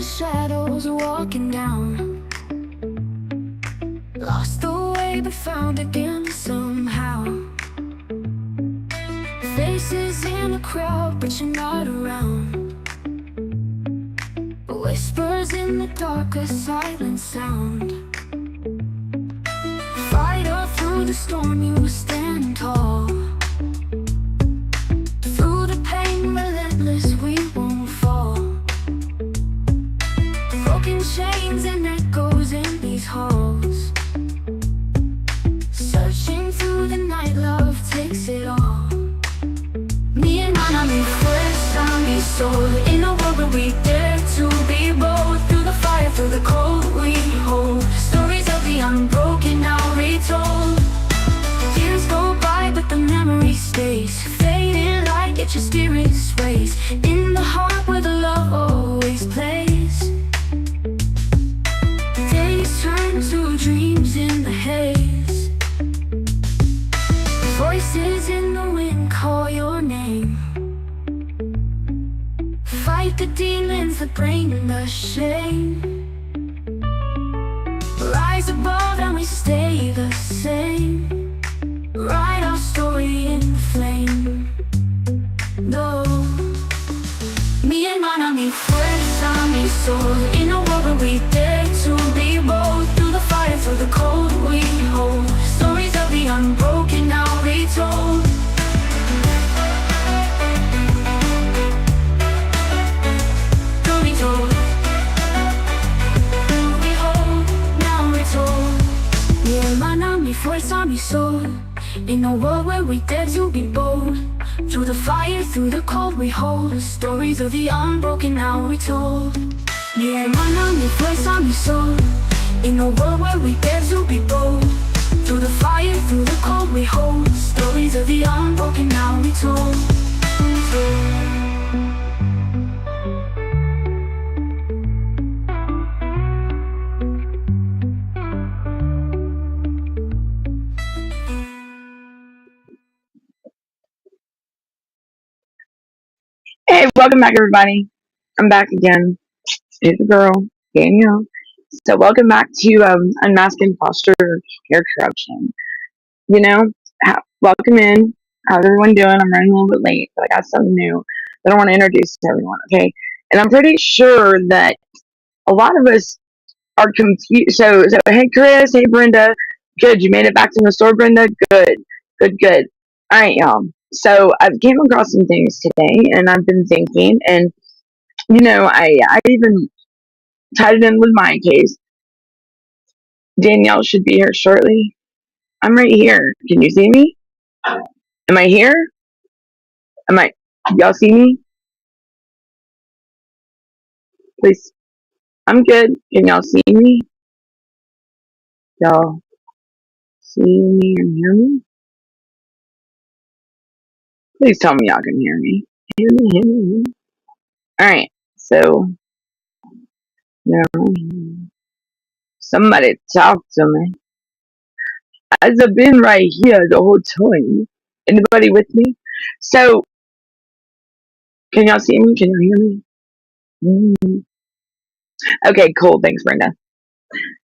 shadows walking down, lost the way but found again somehow. Faces in a crowd but you're not around. Whispers in the dark, a silent sound. Fighter through the storm, you stand tall. Through the pain, relentless, we won't fall. Broken chains and echoes in these halls. Searching through the night, love takes it all. Me and my enemy, first army soul. In a world where we dare to be bold. Through the fire, through the cold, we hold stories of the unbroken, now retold. Years go by, but the memory stays. Fading light, yet your spirit sways. In the heart where the love always plays. Days turn to dreams in the haze. Voices in the wind call your name. Fight the demons that bring the shame. Rise above and we stay the same. Write our story in flame. No, me and mine, I need first, I need soul. In a world where we dare to be bold. Through the fire, through the cold, we hold stories of the unbroken, now retold. First time you soul. In a world where we dare to be bold. Through the fire, through the cold, we hold stories of the unbroken, now retold. Yeah, man, I'm the first time you soul. In a world where we dare to be bold. Through the fire, through the cold, we hold stories of the unbroken, now retold. Hey, welcome back, everybody. I'm back again. It's the girl, Danielle. So, welcome back to Unmasking Foster Care Corruption. You know, welcome in. How's everyone doing? I'm running a little bit late, but I got something new that I want to introduce to everyone, okay? And I'm pretty sure that a lot of us are confused. So hey, Chris. Hey, Brenda. Good. You made it back from the store, Brenda? Good. Good. All right, y'all. So I came across some things today, and I've been thinking, and I even tied it in with my case. Danielle should be here shortly. I'm right here. Can you see me? Am I here? Am I? Y'all see me? Please. I'm good. Can y'all see me? Y'all see me and hear me? Please tell me y'all can hear me. Hear me. All right. So now, somebody talk to me. As I've been right here the whole time. Anybody with me? So, can y'all see me? Can you hear me? Mm. Okay, cool. Thanks, Brenda.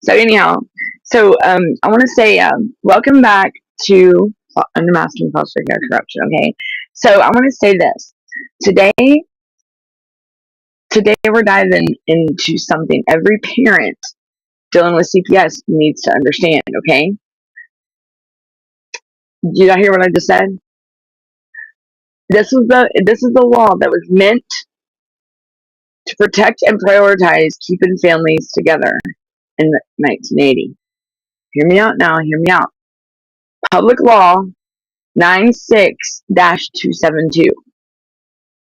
So, anyhow, I want to say welcome back to Unmasking Foster Care Corruption. Okay, so I want to say this today. Today, we're diving into something every parent dealing with CPS needs to understand. Okay, did y'all hear what I just said? This is the law that was meant to protect and prioritize keeping families together in 1980. Hear me out now. Hear me out. Public Law 96-272.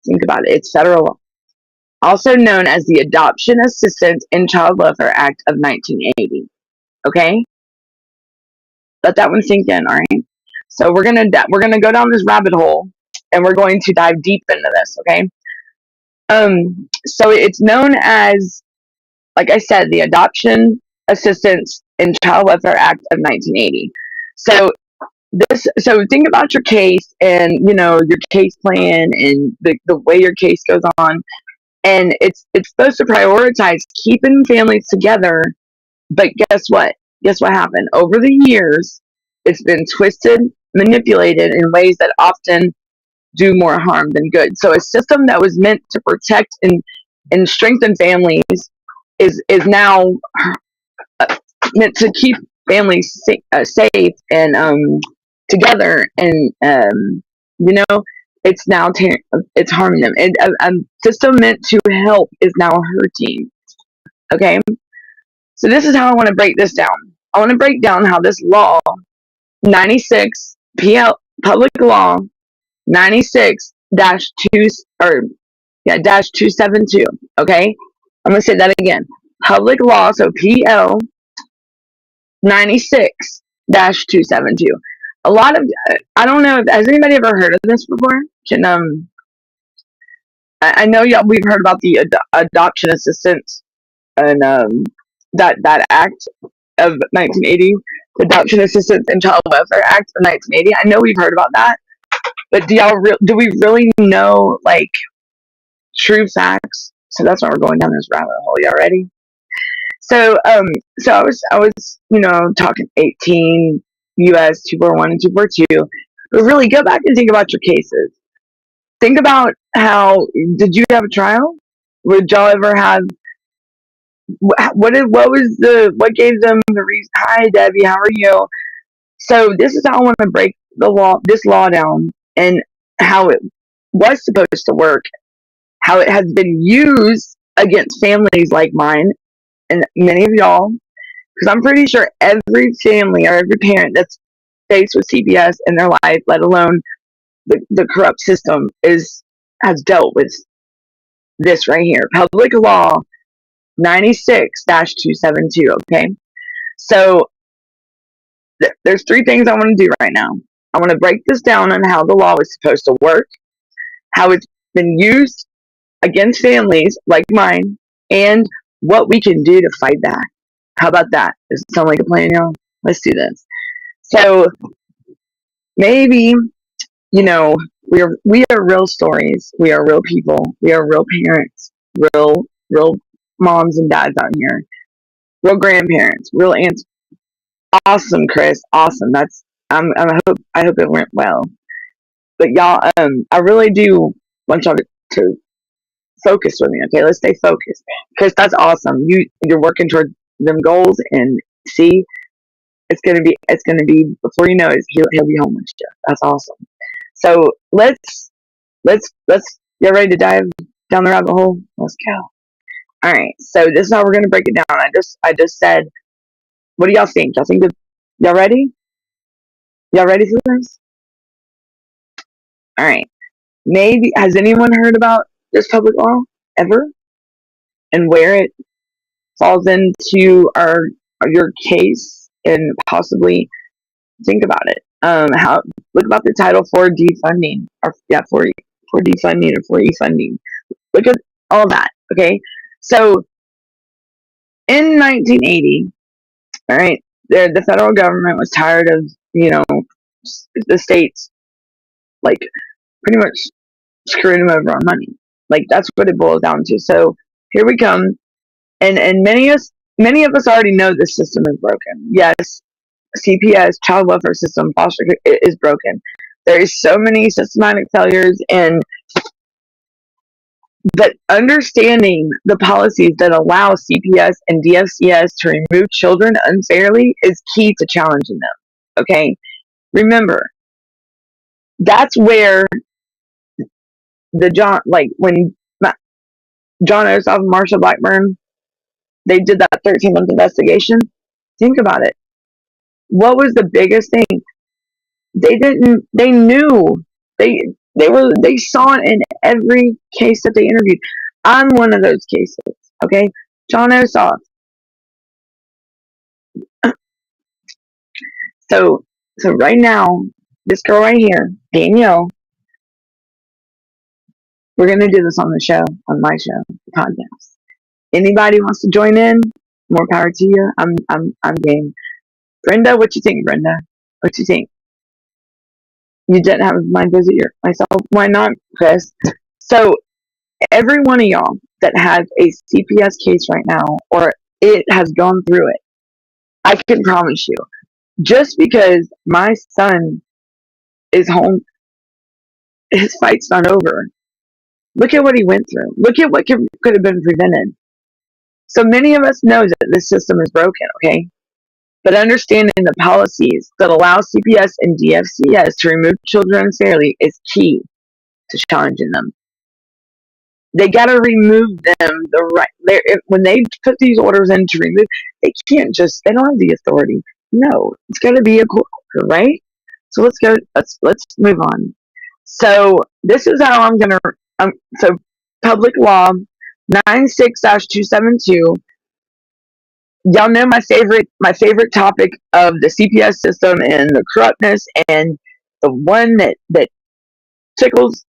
Think about it. It's federal law. Also known as the Adoption Assistance and Child Welfare Act of 1980. Okay? Let that one sink in, all right? So we're gonna go down this rabbit hole, and we're going to dive deep into this, okay? So it's known as, like I said, the Adoption Assistance and Child Welfare Act of 1980. So think about your case and your case plan and the way your case goes on. And it's supposed to prioritize keeping families together. But guess what? Guess what happened? Over the years, it's been twisted, manipulated in ways that often do more harm than good. So a system that was meant to protect and strengthen families is now meant to keep families safe and together, and you know, it's now it's harming them. And a system meant to help is now hurting. Okay, so this is how I want to break this down. I want to break down how this law 96 PL Public Law 96 dash 2 or yeah dash 272. Okay, I'm gonna say that again. Public Law, so PL 96 dash 272. A lot of I don't know. Has anybody ever heard of this before? Can I know y'all we've heard about the adoption assistance and that act of 1980, the Adoption Assistance and Child Welfare Act of 1980. I know we've heard about that, but do we really know like true facts? So that's why we're going down this rabbit hole. Y'all ready? So so I was talking 18 U.S. 241 and 242, but really go back and think about your cases. Think about how did you have a trial? Would y'all ever have what gave them the reason? Hi Debbie, how are you? So this is how I want to break this law down, and how it was supposed to work, how it has been used against families like mine and many of y'all, because I'm pretty sure every family or every parent that's faced with CPS in their life, let alone the corrupt system, has dealt with this right here. Public Law 96-272. Okay, so there's three things I want to do right now. I want to break this down on how the law is supposed to work, how it's been used against families like mine, and what we can do to fight back. How about that? Does it sound like a plan, y'all? Let's do this. So maybe we are real stories. We are real people. We are real parents. Real moms and dads out here. Real grandparents. Real aunts. Awesome, Chris. Awesome. I hope it went well. But y'all, I really do want y'all to focus with me. Okay, let's stay focused. Chris, that's awesome. You're working toward them goals, and see, it's gonna be before you know it, he'll be home with you. That's awesome. So let's get ready to dive down the rabbit hole. Let's go. All right. So this is how we're gonna break it down. I just said, what do y'all think? Y'all ready? Y'all ready for this? All right. Maybe has anyone heard about this public law ever, and where it falls into your case, and possibly think about it. How Look about the title for defunding, or yeah, for defunding or for e-funding. Look at all that. Okay, so in 1980, all right, the federal government was tired of the states like pretty much screwing them over on money. Like that's what it boils down to. So here we come, and many of us already know this system is broken. Yes, CPS, child welfare system, foster care is broken. There is so many systematic failures, but understanding the policies that allow CPS and DFCS to remove children unfairly is key to challenging them. Okay, remember that's where when John Ossoff and Marsha Blackburn, they did that 13-month investigation. Think about it. What was the biggest thing? They knew, they saw it in every case that they interviewed. I'm one of those cases. Okay, John Ossoff. So right now, this girl right here, Danielle, we're gonna do this on the show, on my show, the podcast. Anybody wants to join in? More power to you. I'm game. Brenda, what you think, Brenda? What you think? You didn't have a mind visit myself. Why not, Chris? So every one of y'all, that has a CPS case right now, or it has gone through it, I can promise you, just because my son is home, his fight's not over. Look at what he went through. Look at what could have been prevented. So many of us know that this system is broken, okay? But understanding the policies that allow CPS and DFCS to remove children unfairly is key to challenging them. They got to remove them when they put these orders in to remove. They can't they don't have the authority. No, it's got to be a court order, right? So let's go. Let's move on. So this is how I'm gonna. So public law 96-272. Y'all know my favorite topic of the CPS system and the corruptness, and the one that tickles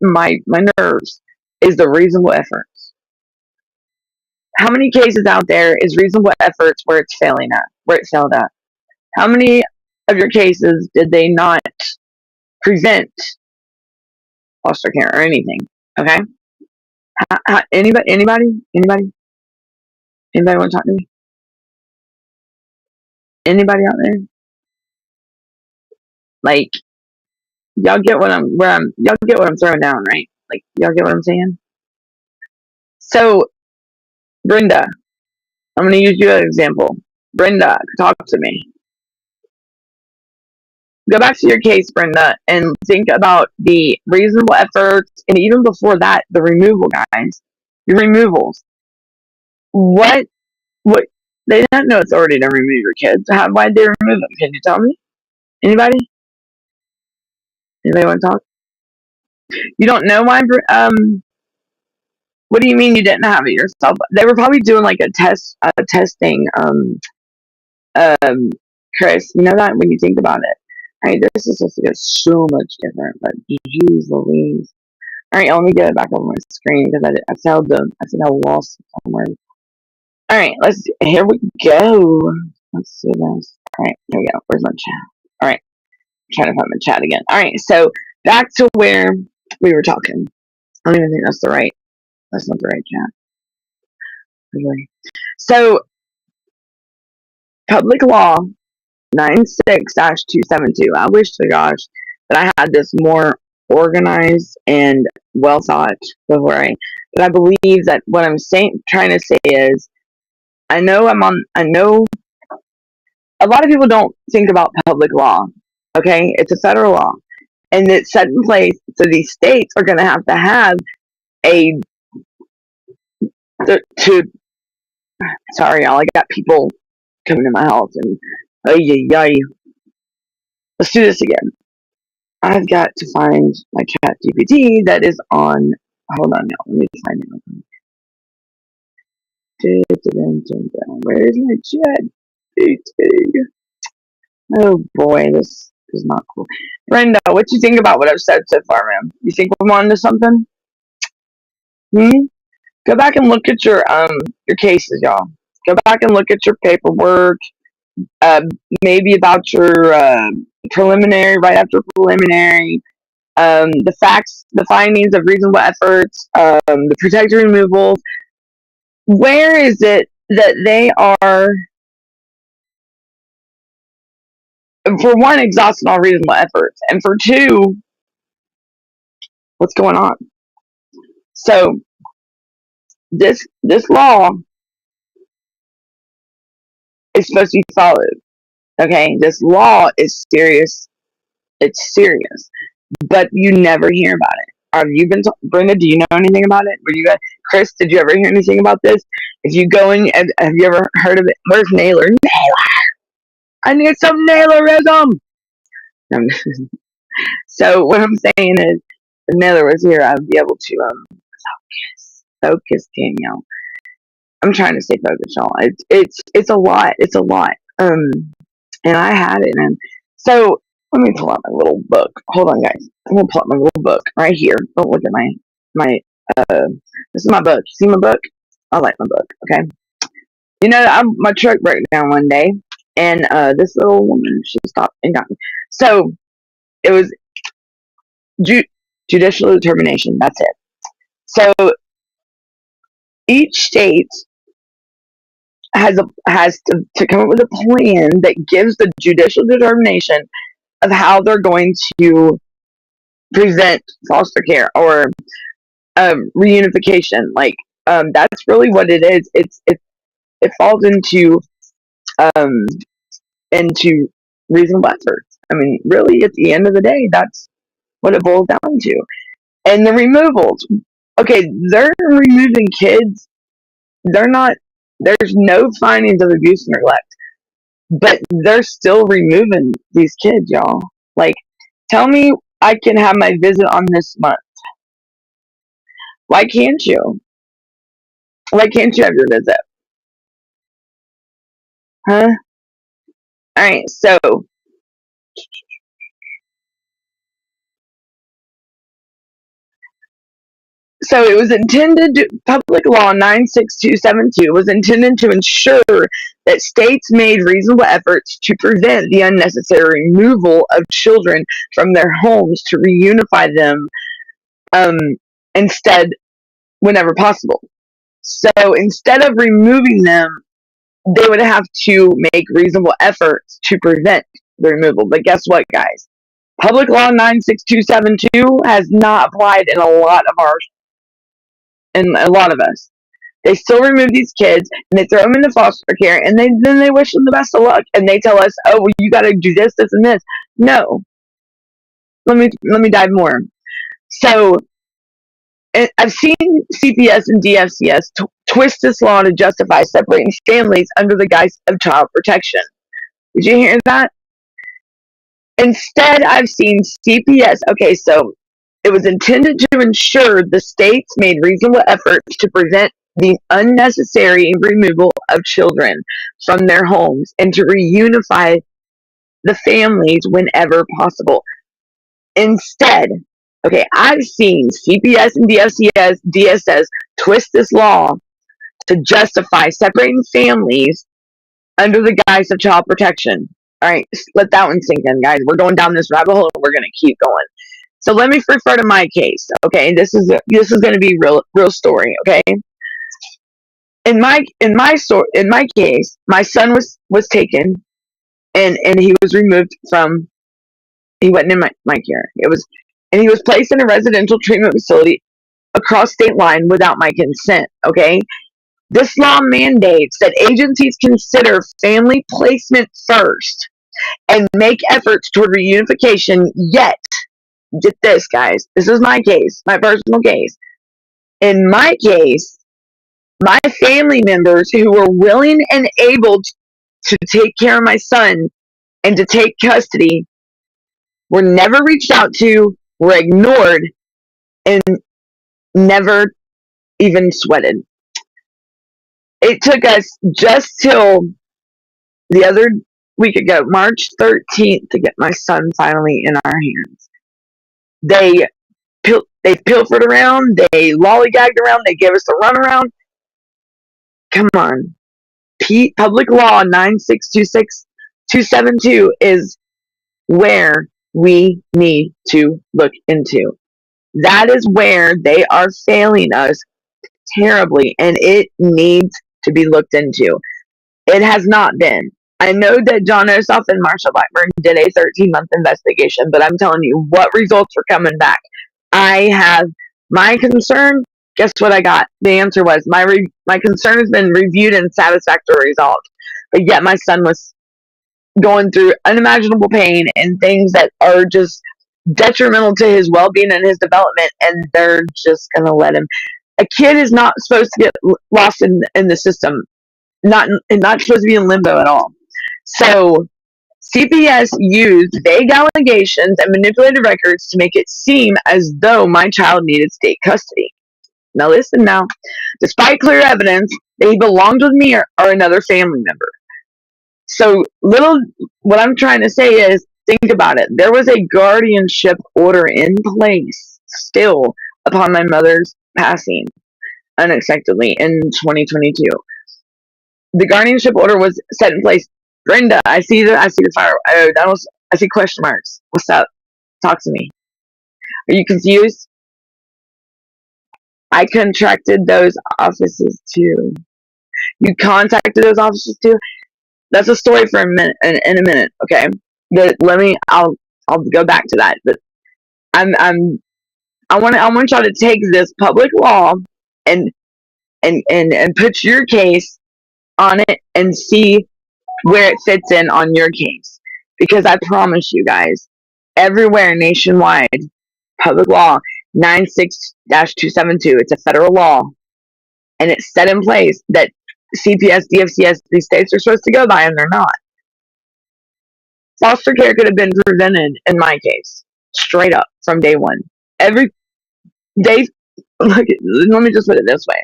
my nerves is the reasonable efforts. How many cases out there is reasonable efforts where it failed at? How many of your cases did they not prevent foster care or anything? Okay. Anybody want to talk to me? Anybody out there? Like, y'all get what y'all get what I'm throwing down, right? Like, y'all get what I'm saying? So, Brenda, I'm going to use you as an example. Brenda, talk to me. Go back to your case, Brenda, and think about the reasonable efforts, and even before that, the removal, guys. The removals. What they don't know authority to remove your kids. Why did they remove them? Can you tell me? Anybody? Anybody want to talk? You don't know why? What do you mean you didn't have it yourself? They were probably doing like a testing. Chris, you know that when you think about it. All right, this is supposed to get so much different, but geez Louise. All right, let me get it back on my screen because I said I lost it somewhere. All right, here we go. Let's see this. All right, here we go. Where's my chat? All right, I'm trying to find my chat again. All right, so back to where we were talking. I don't even think that's not the right chat. Really. So public law 96-272. I wish to gosh that I had this more organized and well thought before but I believe that what I'm trying to say is, I know a lot of people don't think about public law. Okay, it's a federal law, and it's set in place. So these states are going to have a to. Sorry, y'all. I got people coming to my house, and let's do this again. I've got to find my chat GPT that is on. Hold on now. Let me find it. Where's my chat GPT? Oh boy, this is not cool. Brenda, what you think about what I've said so far, ma'am? You think we're on to something? Go back and look at your cases, y'all. Go back and look at your paperwork. Uh, Maybe about your preliminary, right after preliminary. The facts, the findings of reasonable efforts, the protected removals. Where is it that they are, for one, exhausting all reasonable efforts, and for two, what's going on? So this law is supposed to be followed. Okay, this law is serious. It's serious, but you never hear about it. Have you been, Brenda? Do you know anything about it? Were you guys, Chris? Did you ever hear anything about this? If you go in, have you ever heard of it? Where's Naylor? Naylor! I need some Naylorism. So what I'm saying is, if Naylor was here, I'd be able to focus, Danielle. I'm trying to stay focused, y'all. It's a lot. It's a lot. And I had it, and so let me pull out my little book. Hold on, guys. I'm gonna pull out my little book right here. Don't look at my. This is my book. See my book? I like my book. Okay. You know, my truck broke down one day, and this little woman, she stopped and got me. So it was judicial determination. That's it. So Each state has to come up with a plan that gives the judicial determination of how they're going to present foster care or reunification. Like that's really what it is. It falls um, into reasonable efforts. I mean, really, at the end of the day, that's what it boils down to. And the removals. Okay, they're removing kids. They're not. There's no findings of abuse and neglect, but they're still removing these kids, y'all. Like, tell me I can have my visit on this month. Why can't you? Why can't you have your visit? Huh? All right. So it was intended to, Public Law 96272 was intended to ensure that states made reasonable efforts to prevent the unnecessary removal of children from their homes to reunify them um, instead whenever possible. So instead of removing them, they would have to make reasonable efforts to prevent the removal. But guess what, guys? Public Law 96272 has not applied in a lot of us. They still remove these kids and they throw them into foster care and then they wish them the best of luck and they tell us, oh, well, you got to do this, this, and this. No, let me dive more. So I've seen CPS and DFCS twist this law to justify separating families under the guise of child protection. Did you hear that? Instead, I've seen CPS. Okay, so it was intended to ensure the states made reasonable efforts to prevent the unnecessary removal of children from their homes and to reunify the families whenever possible. Instead, okay, I've seen CPS and DSS twist this law to justify separating families under the guise of child protection. All right, let that one sink in, guys. We're going down this rabbit hole and we're going to keep going. So let me refer to my case. Okay, this is going to be real story. Okay, in my case, my son was taken and he was removed from. He wasn't in my care. It was, and he was placed in a residential treatment facility across state line without my consent. Okay, this law mandates that agencies consider family placement first and make efforts toward reunification. Yet, get this, guys. This is my case, my personal case. In my case, my family members who were willing and able to take care of my son and to take custody were never reached out to, were ignored, and never even sweated. It took us just till the other week ago, March 13th, to get my son finally in our hands. They pilfered around, they lollygagged around, they gave us a runaround. Come on. Public Law 9626272 is where we need to look into. That is where they are failing us terribly, and it needs to be looked into. It has not been. I know that John Ossoff and Marsha Blackburn did a 13-month investigation, but I'm telling you, what results are coming back? I have my concern. Guess what I got? The answer was my concern has been reviewed and satisfactorily resolved. But yet my son was going through unimaginable pain and things that are just detrimental to his well-being and his development, and they're just gonna let him. A kid is not supposed to get lost in the system, not supposed to be in limbo at all. So CPS used vague allegations and manipulated records to make it seem as though my child needed state custody. Now listen now. Despite clear evidence that he belonged with me or another family member. So what I'm trying to say is, think about it. There was a guardianship order in place still upon my mother's passing unexpectedly in 2022. The guardianship order was set in place. Brenda, I see the fire. I see question marks. What's up? Talk to me. Are you confused? I contracted those offices too. You contacted those offices too. That's a story for a minute. In a minute, okay. I'll go back to that. But I want y'all to take this public law and and put your case on it and see where it fits in on your case. Because I promise you guys, everywhere nationwide, public law 96-272, it's a federal law, and it's set in place that CPS, DFCS, these states are supposed to go by, and they're not. Foster care could have been prevented in my case, straight up from day one. Every day, look, let me just put it this way.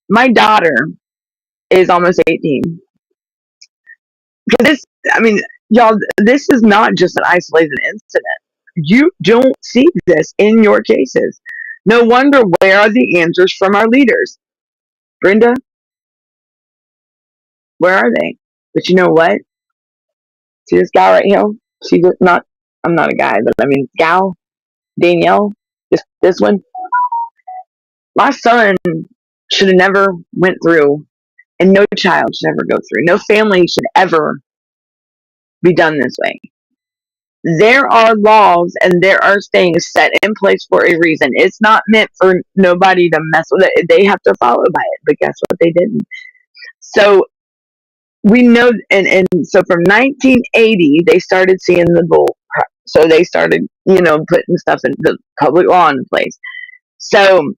My daughter is almost 18. Because y'all, this is not just an isolated incident. You don't see this in your cases. No wonder, where are the answers from our leaders? Brenda, where are they? But you know what? See this guy right here? She's not, I'm not a guy, but I mean, gal, Danielle, this one. My son should have never went through, and no child should ever go through. No family should ever be done this way. There are laws and there are things set in place for a reason. It's not meant for nobody to mess with it. They have to follow by it. But guess what? They didn't. So we know, and so from 1980, they started seeing the bull. So they started, putting stuff in the public law in place. So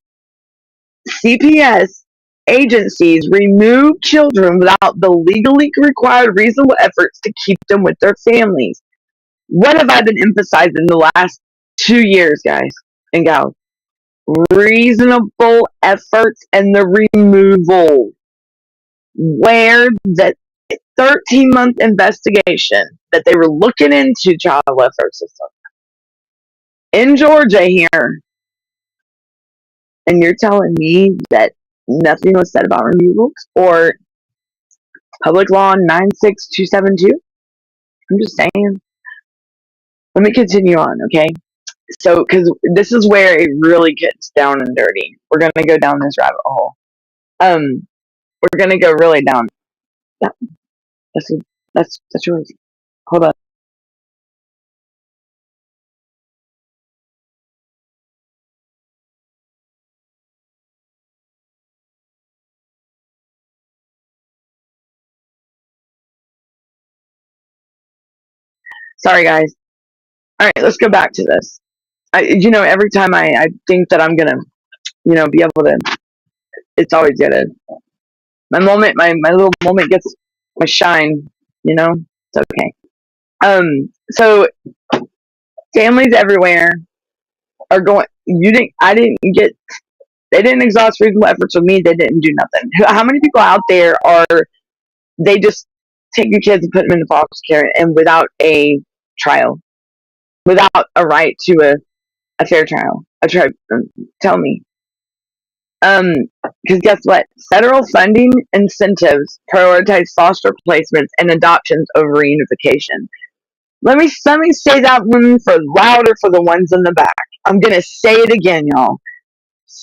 CPS agencies remove children without the legally required reasonable efforts to keep them with their families. What have I been emphasizing the last 2 years, guys and gals? Reasonable efforts and the removal. Where the 13-month investigation that they were looking into child welfare system in Georgia here, and you're telling me that nothing was said about removals or public law 96272? I'm just saying. Let me continue on, okay? So, because this is where it really gets down and dirty. We're gonna go down this rabbit hole. We're gonna go really down. That, that's yours. Hold on. Sorry, guys. All right, let's go back to this. Every time I think that I'm gonna, be able to, it's always gonna. My little moment gets my shine. It's okay. So families everywhere are going. You didn't. I didn't get. They didn't exhaust reasonable efforts with me. They didn't do nothing. How many people out there are? They just take your kids and put them into foster care, and without a trial, without a right to a fair trial. Tell me. Because guess what? Federal funding incentives prioritize foster placements and adoptions over reunification. Let me say that one for louder for the ones in the back. I'm gonna say it again, y'all.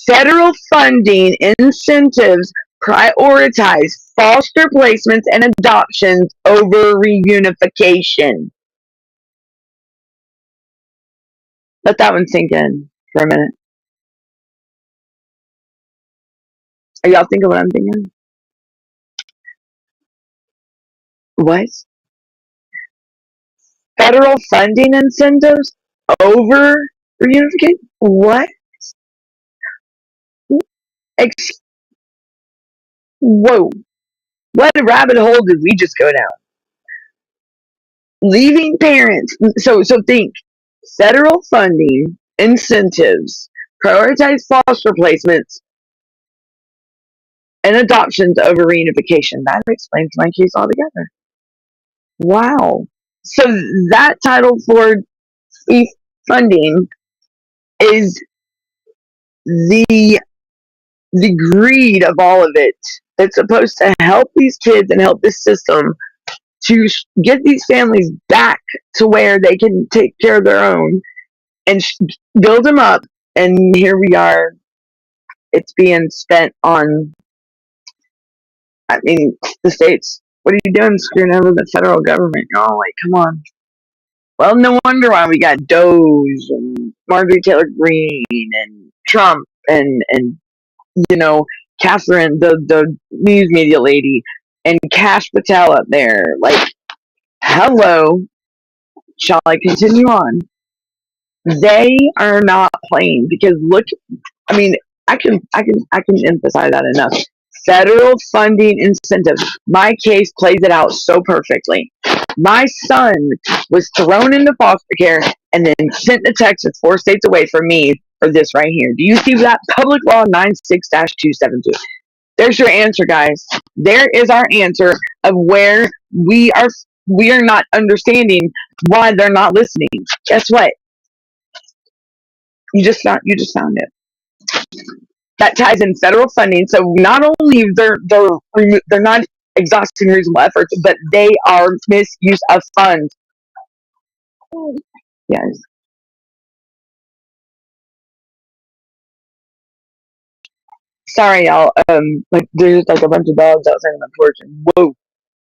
Federal funding incentives prioritize foster placements and adoptions over reunification. Let that one sink in for a minute. Are y'all thinking what I'm thinking? What? Federal funding incentives over reunification? What? Ex- Whoa. What rabbit hole did we just go down? Leaving parents. So think. Federal funding incentives prioritize foster placements and adoptions over reunification. That explains my case altogether. Wow. So that Title IV funding is the the greed of all of it. It's supposed to help these kids and help this system to get these families back to where they can take care of their own and build them up. And here we are it's being spent on, I mean, the states. What are you doing screwing over the federal government? Y'all, like, come on. Well, no wonder why we got Doge and Marjorie Taylor Greene and Trump and you know, Catherine, the news media lady, and Cash Patel up there. Like, hello. Shall I continue on? They are not playing because look, I mean, I can emphasize that enough. Federal funding incentives. My case plays it out so perfectly. My son was thrown into foster care and then sent to Texas, 4 states away from me for this right here. Do you see that? Public Law 96-272. There's your answer, guys. There is our answer of where we are not understanding why they're not listening. Guess what? You just found it. That ties in federal funding. So not only they're not exhausting reasonable efforts, but they are misuse of funds. Yes. Sorry, y'all. Like there's like a bunch of dogs outside on the porch, and whoa,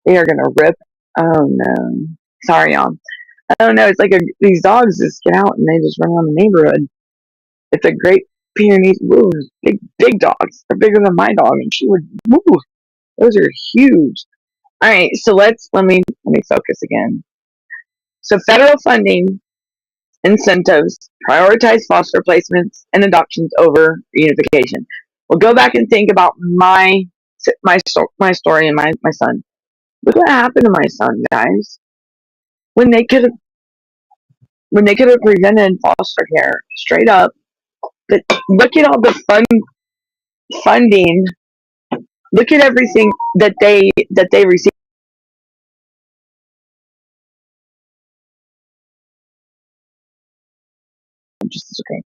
they are gonna rip. Oh no. Sorry, y'all. I don't know. It's like these dogs just get out and they just run around the neighborhood. It's a great Pyrenees. Woo, big dogs. They're bigger than my dog, and she would. Woo, those are huge. All right, so let me focus again. So federal funding incentives prioritize foster placements and adoptions over reunification. We'll go back and think about my story and my son. Look what happened to my son, guys. When they could have prevented foster care straight up. But look at all the funding. Look at everything that they received. Just okay.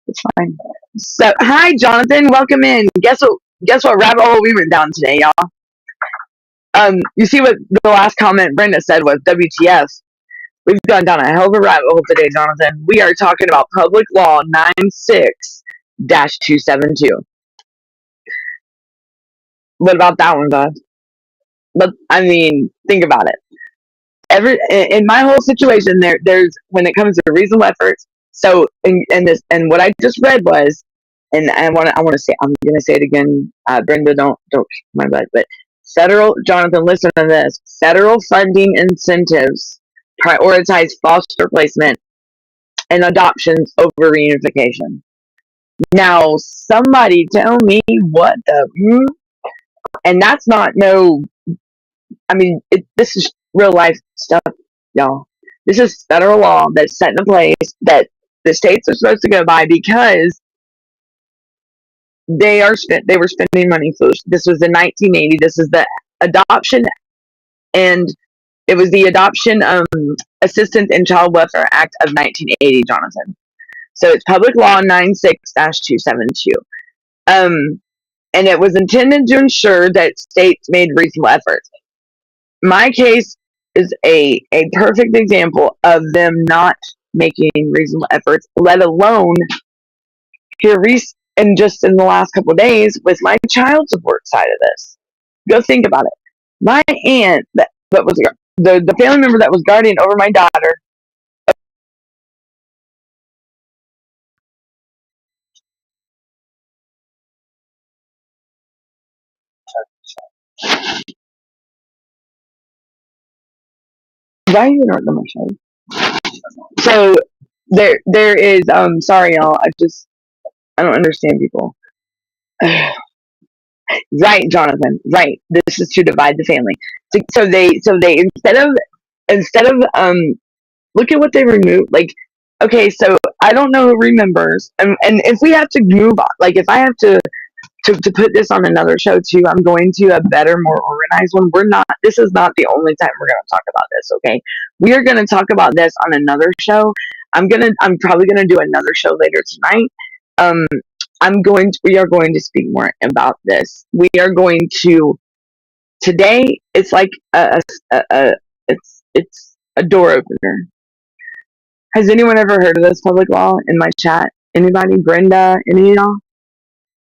It's fine. So, hi, Jonathan. Welcome in. Guess what rabbit hole we went down today, y'all? You see what the last comment Brenda said was WTF. We've gone down a hell of a rabbit hole today, Jonathan. We are talking about Public Law 96-272. What about that one, bud? But I mean, think about it. In my whole situation, there's when it comes to reasonable efforts. So, and what I just read was, and I want to say, I'm gonna say it again. Brenda, don't kick my butt. But federal, Jonathan, listen to this. Federal funding incentives prioritize foster placement and adoptions over reunification. Now, somebody tell me what the and that's not no. I mean, this is real life stuff, y'all. This is federal law that's set in place that the states are supposed to go by because they were spending money. So this was in 1980. This is the adoption and it was the Adoption Assistance and Child Welfare Act of 1980, Jonathan. So it's Public Law 96-272. And it was intended to ensure that states made reasonable efforts. My case is a perfect example of them not making reasonable efforts, let alone here and just in the last couple of days with my child support side of this. Go think about it. My aunt that was the family member that was guardian over my daughter. Why are you not on my show? So there is sorry y'all, I don't understand people. Right, Jonathan. Right. This is to divide the family. So they instead of look at what they removed. Like, okay, so I don't know who remembers, and if we have to move on, like if I have to put this on another show too, I'm going to a better, more organized one. This is not the only time we're going to talk about this, okay? We are going to talk about this on another show. I'm probably going to do another show later tonight. Um, we are going to speak more about this. We are going to, today, it's like it's a door opener. Has anyone ever heard of this public law in my chat? Anybody? Brenda? Any of y'all?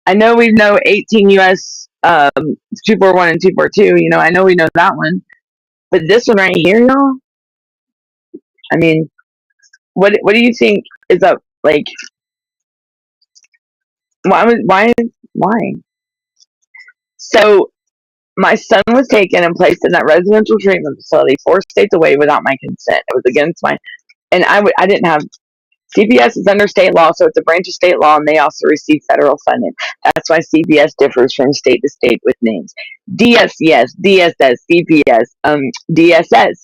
I know we know 18 US 241 and 242. I know we know that one, but this one right here, y'all. I mean, what do you think is up? Like, why? So my son was taken and placed in that residential treatment facility 4 states away without my consent. It was against my, and I didn't have. CPS is under state law, so it's a branch of state law, and they also receive federal funding. That's why CPS differs from state to state with names. DSCS, DSS, CPS, DSS,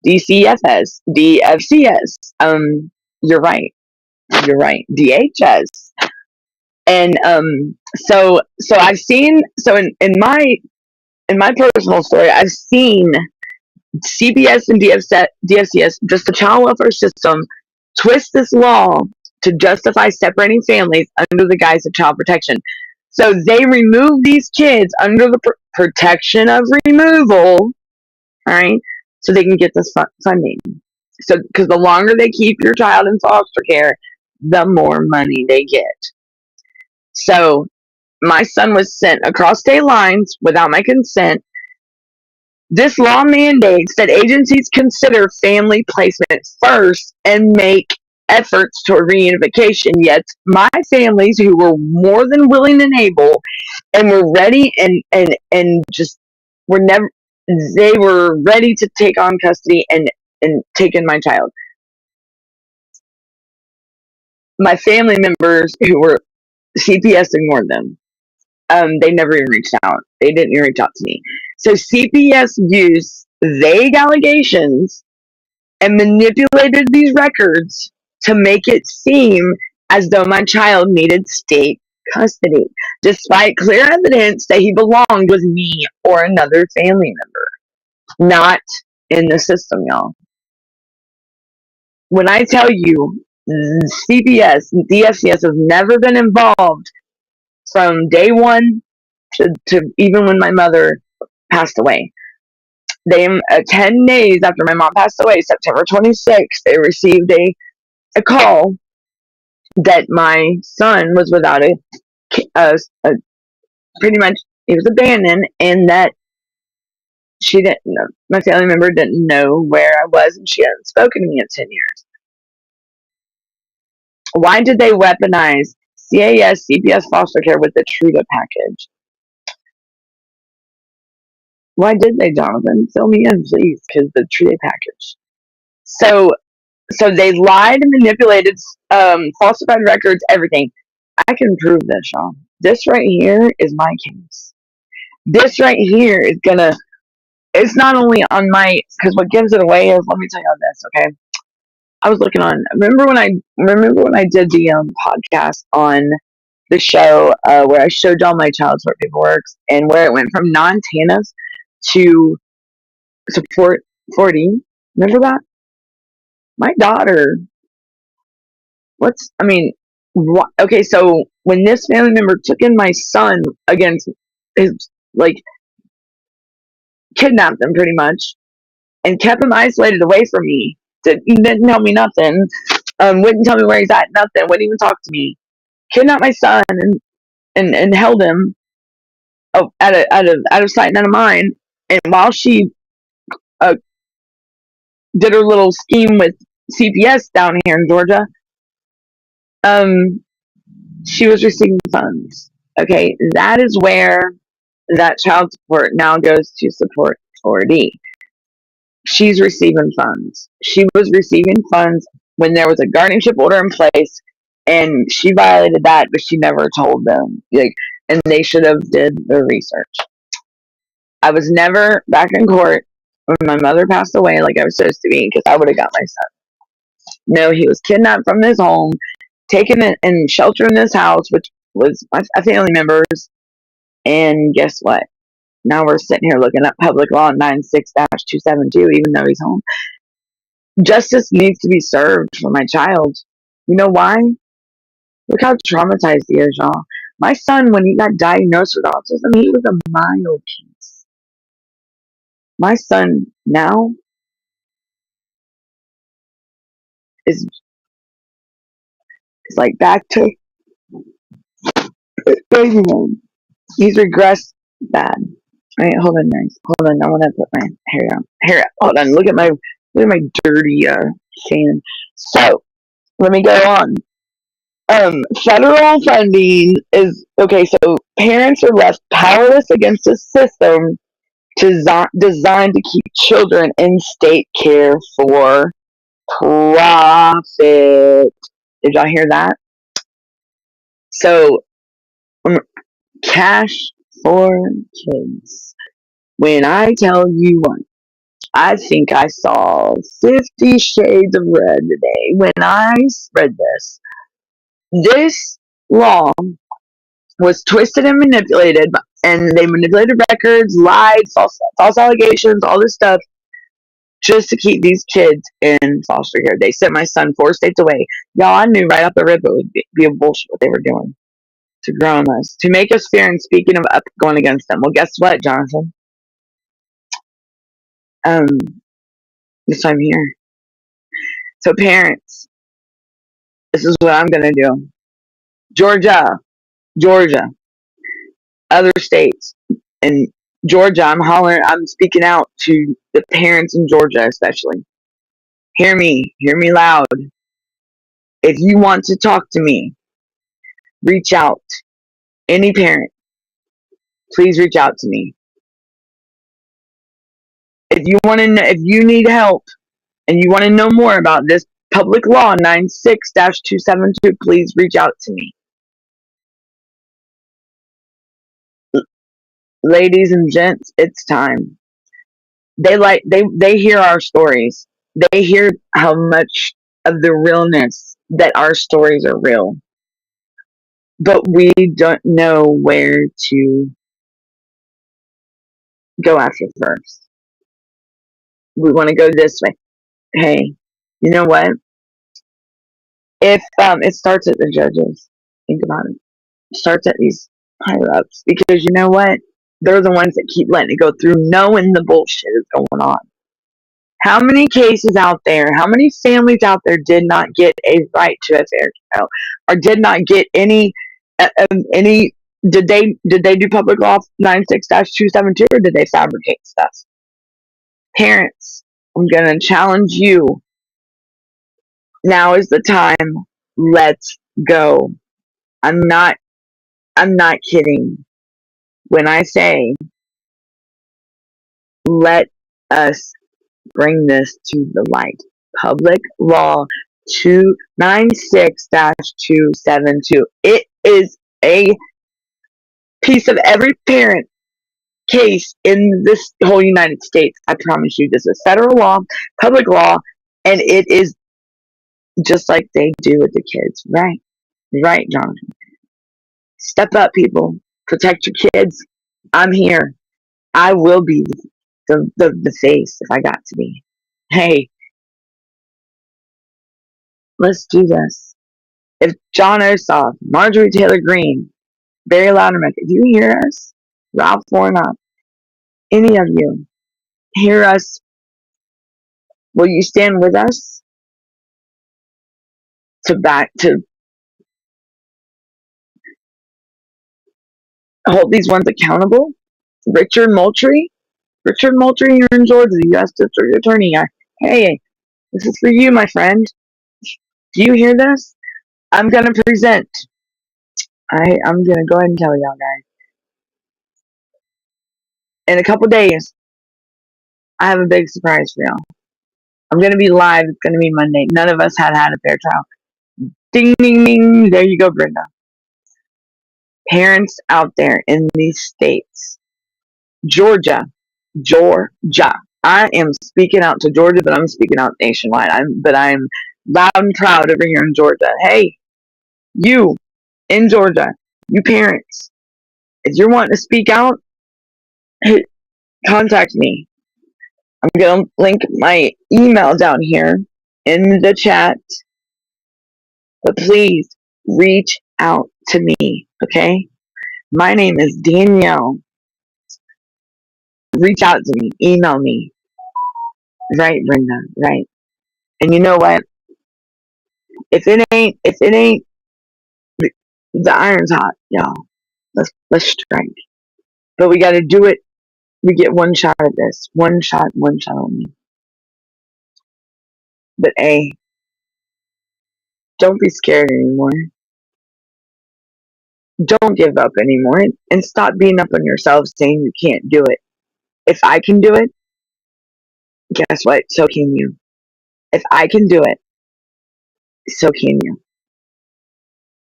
DCFS, DFCS. You're right. You're right. DHS. And so I've seen, so in my personal story, I've seen CPS and DFCS, just the child welfare system, twist this law to justify separating families under the guise of child protection. So they remove these kids under the protection of removal, right? So they can get this funding. So, because the longer they keep your child in foster care, the more money they get. So, my son was sent across state lines without my consent. This law mandates that agencies consider family placement first and make efforts toward reunification. Yet my families, who were more than willing and able and were ready and just were never, they were ready to take on custody and take in my child. My family members who were CPS ignored them. They never even reached out. They didn't even reach out to me. So CPS used vague allegations and manipulated these records to make it seem as though my child needed state custody, despite clear evidence that he belonged with me or another family member. Not in the system, y'all. When I tell you CPS and DFCS has never been involved from day one to even when my mother passed away. They 10 days after my mom passed away, September 26th, they received a call that my son was without a pretty much he was abandoned, and that she didn't know, my family member didn't know where I was, and she hadn't spoken to me in 10 years. Why did they weaponize CAS CPS foster care with the Truda package? Why did they, Jonathan? Fill me in, please, because the Truda package. So they lied and manipulated, falsified records, everything. I can prove this, y'all. This right here is my case. This right here is gonna. It's not only on my, because what gives it away is, let me tell you all this, okay? I was looking on. Remember when I did the podcast on the show where I showed y'all my child support paperwork and where it went from non-TANF to support 40. Remember that? My daughter. Okay, so when this family member took in my son against his, like, kidnapped him pretty much and kept him isolated away from me, didn't tell me nothing, wouldn't tell me where he's at, nothing, wouldn't even talk to me, kidnapped my son and held him out of sight and out of mind. And while she uh, did her little scheme with CPS down here in Georgia, she was receiving funds. Okay, that is where that child support now goes to support 4D. She's receiving funds. She was receiving funds when there was a guardianship order in place, and she violated that, but she never told them. And they should have did the research. I was never back in court when my mother passed away like I was supposed to be, because I would have got my son. No, he was kidnapped from his home, taken in and sheltered in this house, which was my family members. And guess what? Now we're sitting here looking at public law 96-272, even though he's home. Justice needs to be served for my child. You know why? Look how traumatized he is, y'all. My son, when he got diagnosed with autism, he was a mild case. My son now is like back to Baby man. He's regressed bad. Alright, hold on, guys. Hold on, I want to put my hair out. Hair out. Hold on, look at my dirty fan. So, let me go on. Federal funding is okay. So parents are left powerless against a system designed to keep children in state care for profit. Did y'all hear that? So, cash for kids. When I tell you what, I think I saw 50 Shades of Red today when I read this. This law was twisted and manipulated, and they manipulated records, lied, false allegations, all this stuff, just to keep these kids in foster care. They sent my son 4 states away. Y'all, I knew right off the rip it would be a bullshit what they were doing to groom us, to make us fear. And speaking of up going against them, well, guess what, Jonathan? Um, this time here. So parents, this is what I'm gonna do. Georgia, other states, and Georgia. I'm speaking out to the parents in Georgia, especially. Hear me loud. If you want to talk to me, reach out. Any parent, please reach out to me. If you want to know, if you need help and you want to know more about this public law 96-272, please reach out to me. Ladies and gents, it's time. They hear our stories. They hear how much of the realness that our stories are real. But we don't know where to go after first. We want to go this way. Hey, you know what? If it starts at the judges, think about it. It starts at these higher ups, because you know what? They're the ones that keep letting it go through, knowing the bullshit is going on. How many cases out there? How many families out there did not get a right to a fair trial, or did not get any any? Did they do public law 96-272, or did they fabricate stuff? Parents, I'm gonna challenge you. Now is the time. Let's go. I'm not. I'm not kidding when I say let us bring this to the light. Public Law 296-272. It is a piece of every parent case in this whole United States. I promise you, this is federal law, public law, and it is just like they do with the kids. Right? Right, Jonathan. Step up, people. Protect your kids. I'm here. I will be the face if I got to be. Hey, let's do this. If John Ossoff, Marjorie Taylor Greene, Barry Loudermilk, if you hear us, Ralph Warnock, any of you hear us, will you stand with us to hold these ones accountable? Richard Moultrie here in Georgia, the U.S. District Attorney. Hey, this is for you, my friend. Do you hear this? I'm gonna present. I'm gonna go ahead and tell y'all guys. In a couple days, I have a big surprise for y'all. I'm gonna be live. It's gonna be Monday. None of us had a fair trial. Ding ding ding. There you go, Brenda. Parents out there in these states, Georgia. I am speaking out to Georgia, but I'm speaking out nationwide. I'm loud and proud over here in Georgia. Hey, you in Georgia, you parents, if you're wanting to speak out, hey, contact me. I'm gonna link my email down here in the chat, but please reach out to me, okay? My name is Danielle. Reach out to me, email me. Right, Brenda, right. And you know what? If it ain't, the iron's hot, y'all. Let's strike. But we got to do it. We get one shot at this. One shot only. But don't be scared anymore. Don't give up anymore, and stop beating up on yourself saying you can't do it. If I can do it, guess what? So can you. If I can do it, so can you.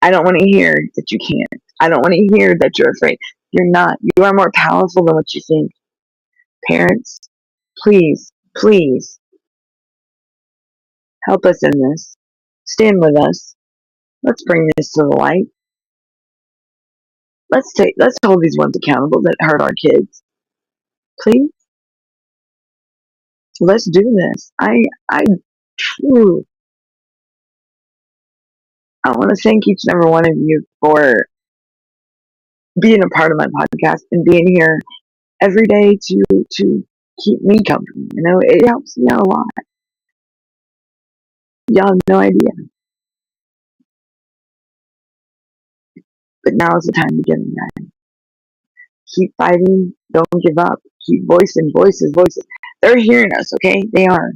I don't want to hear that you can't. I don't want to hear that you're afraid. You're not. You are more powerful than what you think. Parents, please, please help us in this. Stand with us. Let's bring this to the light. Let's hold these ones accountable that hurt our kids. Please, let's do this. I truly, I want to thank each and every one of you for being a part of my podcast and being here every day to keep me company. You know, it helps me out a lot. Y'all have no idea. But now is the time to get in there. Keep fighting. Don't give up. Keep voicing, voices. They're hearing us, okay? They are.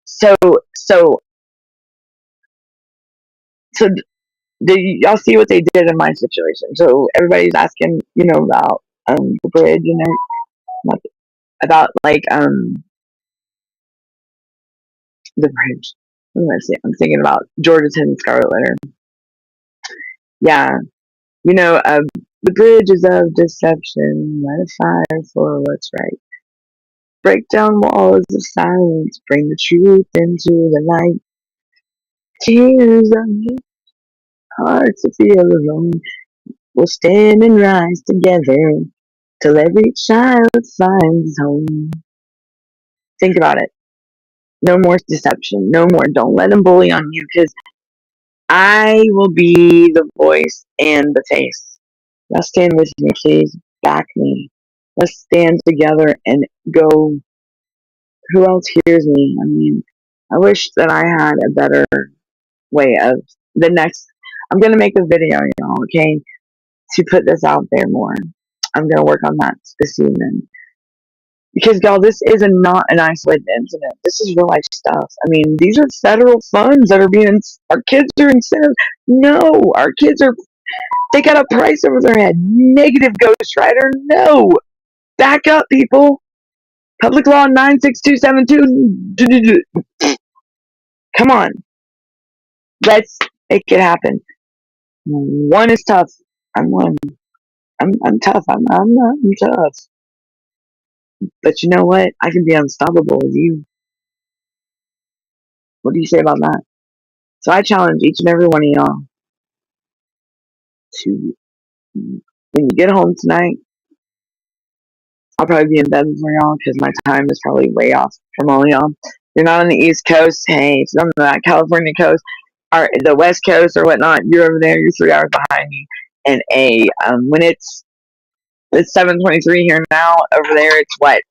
So, so, so, did y'all see what they did in my situation? So everybody's asking, about the bridge, about like the bridge. What am I saying? I'm thinking about Georgia 10 Scarlet Letter. Yeah, the bridge is of deception. Light a fire for what's right. Break down walls of silence. Bring the truth into the light. Tears of hearts that feel alone. We'll stand and rise together till every child finds home. Think about it. No more deception. No more. Don't let them bully on you, because I will be the voice and the face. Let's stand with me, please. Back me. Let's stand together and go. Who else hears me? I mean, I wish that I had a better way of the next. I'm going to make a video, y'all, okay, to put this out there more. I'm going to work on that this evening. Because, y'all, this is not an isolated incident. This is real life stuff. I mean, these are federal funds that are being. Our kids are incentive. No, our kids are. They got a price over their head. Negative Ghost Rider. No. Back up, people. Public Law 96272. Come on. Let's make it happen. One is tough. I'm one. I'm tough. I'm tough. But you know what? I can be unstoppable with you. What do you say about that? So I challenge each and every one of y'all to, when you get home tonight, I'll probably be in bed before y'all because my time is probably way off from all y'all. You're not on the East Coast. Hey, it's on the California coast or the West Coast or whatnot. You're over there. You're 3 hours behind me. And when it's 7:23 here now. Over there, it's what,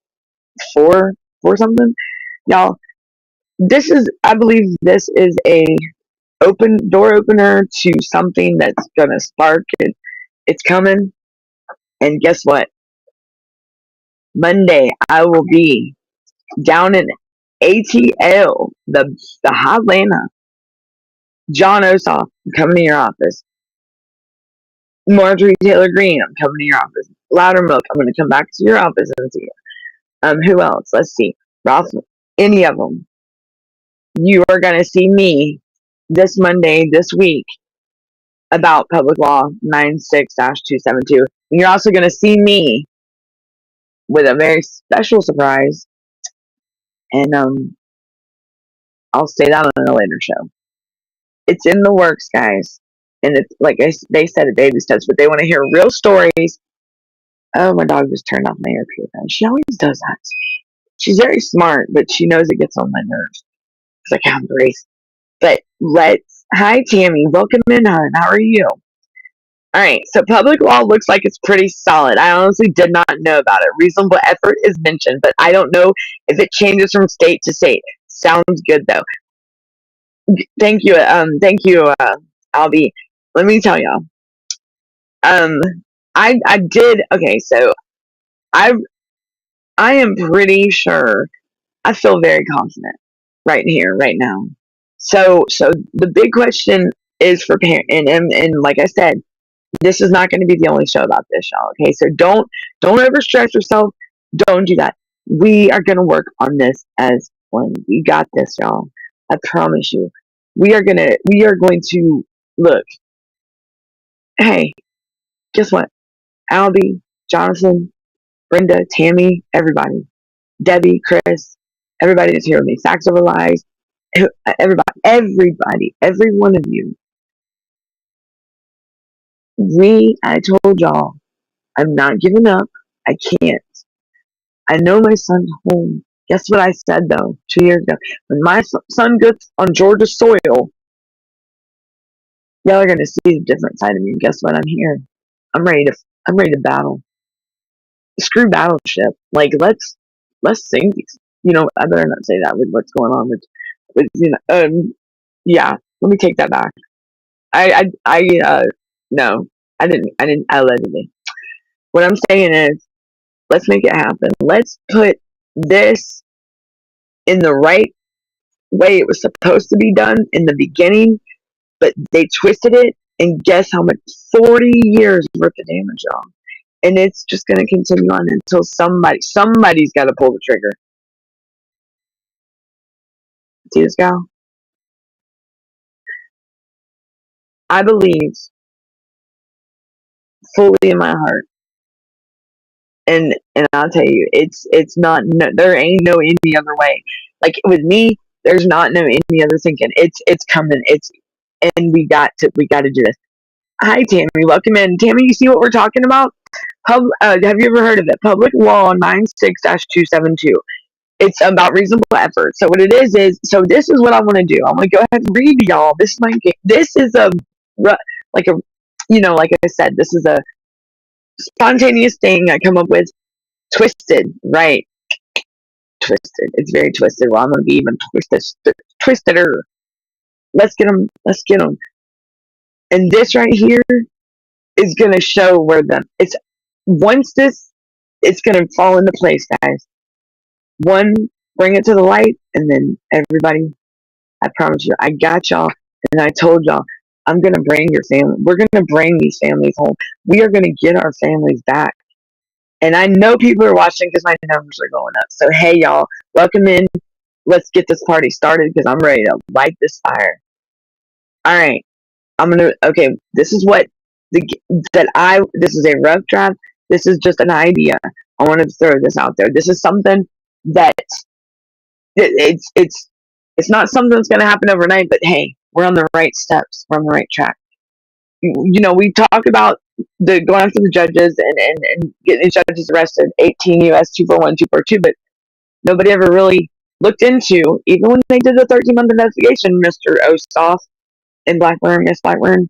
four something. Y'all, I believe this is a open door opener to something that's gonna spark it. It's coming. And guess what? Monday I will be down in ATL, the Hotlanta. John Ossoff, I'm coming to your office. Marjorie Taylor Greene, I'm coming to your office. Loudermilk, I'm going to come back to your office and see you. Who else? Let's see. Ralph, any of them. You are going to see me this Monday, this week, about Public Law 96-272. And you're also going to see me with a very special surprise. And I'll say that on a later show. It's in the works, guys. And it's like they said, a baby steps, but they want to hear real stories. Oh, my dog just turned off my air purifier. She always does that. She's very smart, but she knows it gets on my nerves. It's like I'm race. But hi Tammy, welcome in, hon. How are you? All right, so public law looks like it's pretty solid. I honestly did not know about it. Reasonable effort is mentioned, but I don't know if it changes from state to state. Sounds good though. Thank you, Albie. Let me tell y'all. I did. Okay, so I I am pretty sure. I feel very confident right here, right now. So the big question is for parent, and like I said, this is not going to be the only show about this, y'all. Okay, so don't overstress yourself. Don't do that. We are going to work on this as one. We got this, y'all. I promise you. We are going to look. Hey, guess what? Albie, Jonathan, Brenda, Tammy, everybody, Debbie, Chris, everybody that's here with me. Facts over lies. Everybody, every one of you. I told y'all, I'm not giving up. I can't. I know my son's home. Guess what I said though 2 years ago? When my son gets on Georgia soil, y'all are gonna see a different side of me. Guess what? I'm here. I'm ready to. I'm ready to battle. Screw battleship. Like let's sing these. I better not say that with what's going on with yeah. Let me take that back. I no. I didn't allegedly. What I'm saying is, let's make it happen. Let's put this in the right way it was supposed to be done in the beginning, but they twisted it, and guess how much? 40 years worth of damage, y'all. And it's just going to continue on until somebody's got to pull the trigger. See this gal? I believe fully in my heart, and I'll tell you, it's not. No, there ain't no any other way. Like with me, there's not no any other thinking. It's coming. And we got to do this. Hi, Tammy. Welcome in. Tammy, you see what we're talking about? Have you ever heard of it? Public Law 96-272. It's about reasonable effort. So what it is so this is what I want to do. I'm going to go ahead and read to y'all. This is like a, like I said, this is a spontaneous thing I come up with. Twisted, right? Twisted. It's very twisted. Well, I'm going to be even twisteder. Let's get them. Let's get them. And this right here is going to show where it's once it's going to fall into place, guys. One, bring it to the light, and then everybody, I promise you, I got y'all, and I told y'all, I'm going to bring your family. We're going to bring these families home. We are going to get our families back. And I know people are watching because my numbers are going up. So, hey, y'all, welcome in. Let's get this party started because I'm ready to light this fire. All right. Okay, this is what this is a rough draft. This is just an idea. I want to throw this out there. This is something that it's not something that's going to happen overnight, but hey, we're on the right steps. We're on the right track. We talk about the going after the judges and getting these judges arrested, 18 U.S. 241, 242, but nobody ever really looked into, even when they did the 13-month investigation, Mr. Osthoff and Blackburn, Miss Blackburn,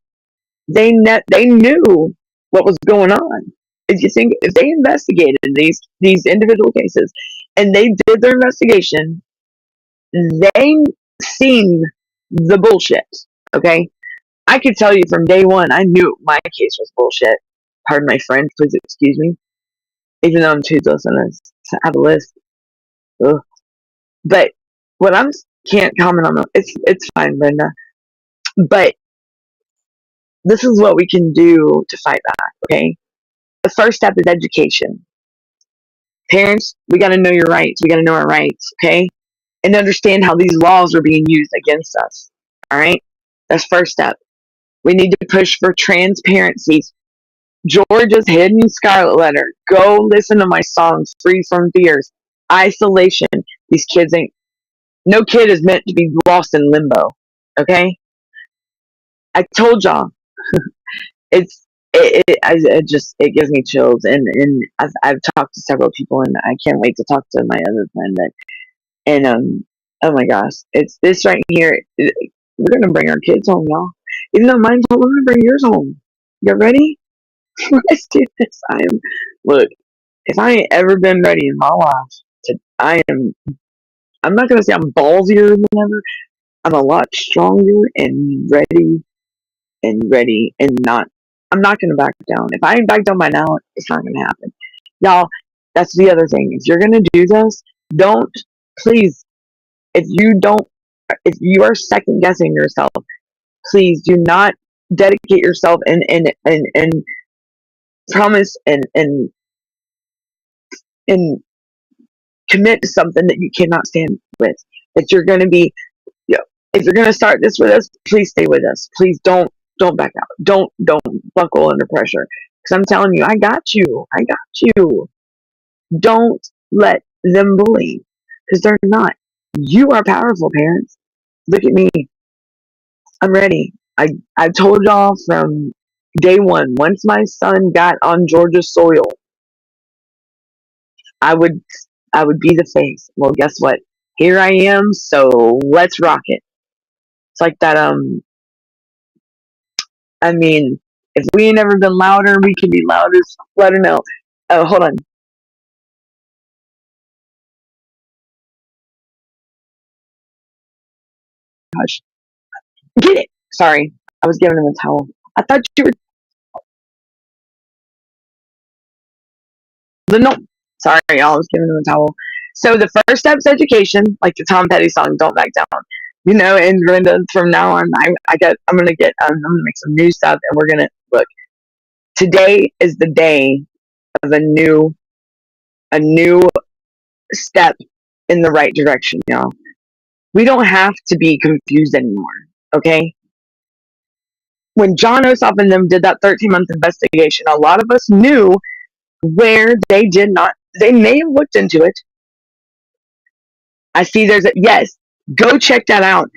they knew what was going on. If you think if they investigated these individual cases and they did their investigation, they seen the bullshit. Okay, I could tell you from day one, I knew my case was bullshit. Pardon my French, please excuse me. Even though I'm toothless and I have a list. Ugh. But what I can't comment on, it's fine, Brenda. But this is what we can do to fight back. Okay, the first step is education. Parents, we got to know your rights. We got to know our rights. Okay, and understand how these laws are being used against us. All right, that's first step. We need to push for transparency. Georgia's Hidden Scarlet Letter. Go listen to my songs, Free from Fears. Isolation. These kids ain't. No kid is meant to be lost in limbo. Okay? I told y'all. It gives me chills, and I've talked to several people, and I can't wait to talk to my other friend. Oh my gosh, it's this right here. We're gonna bring our kids home, y'all. Even though mine's home, we're gonna bring yours home. You ready? Let's do this. Look. If I ain't ever been ready in my life, I'm not gonna say I'm ballsier than ever. I'm a lot stronger and ready and not I'm not going to back down. If I ain't back down by now, it's not going to happen. Y'all, that's the other thing. If you're going to do this, don't, please, if you don't, if you are second guessing yourself, please do not dedicate yourself and promise and commit to something that you cannot stand with. That you're going to be, you know, if you're going to start this with us, please stay with us. Please don't back out. Don't buckle under pressure. Because I'm telling you, I got you. I got you. Don't let them bully. Because they're not. You are powerful, parents. Look at me. I'm ready. I told y'all from day one, once my son got on Georgia soil, I would I would be the face. Well, guess what? Here I am, so let's rock it. It's like that I mean, if we ain't never been louder, we can be louder. Let her know. Oh, hold on. Hush. Get it. Sorry. I was giving him a towel. I thought you were no. Sorry, y'all. I was giving him a towel. So the first step is education, like the Tom Petty song, "Don't Back Down." You know, and Brenda, from now on, I'm gonna make some new stuff, and we're gonna look. Today is the day of a new step in the right direction, y'all. We don't have to be confused anymore. Okay. When John Ossoff and them did that 13-month investigation, a lot of us knew where they did not. They may have looked into it. I see there's a yes. Go check that out.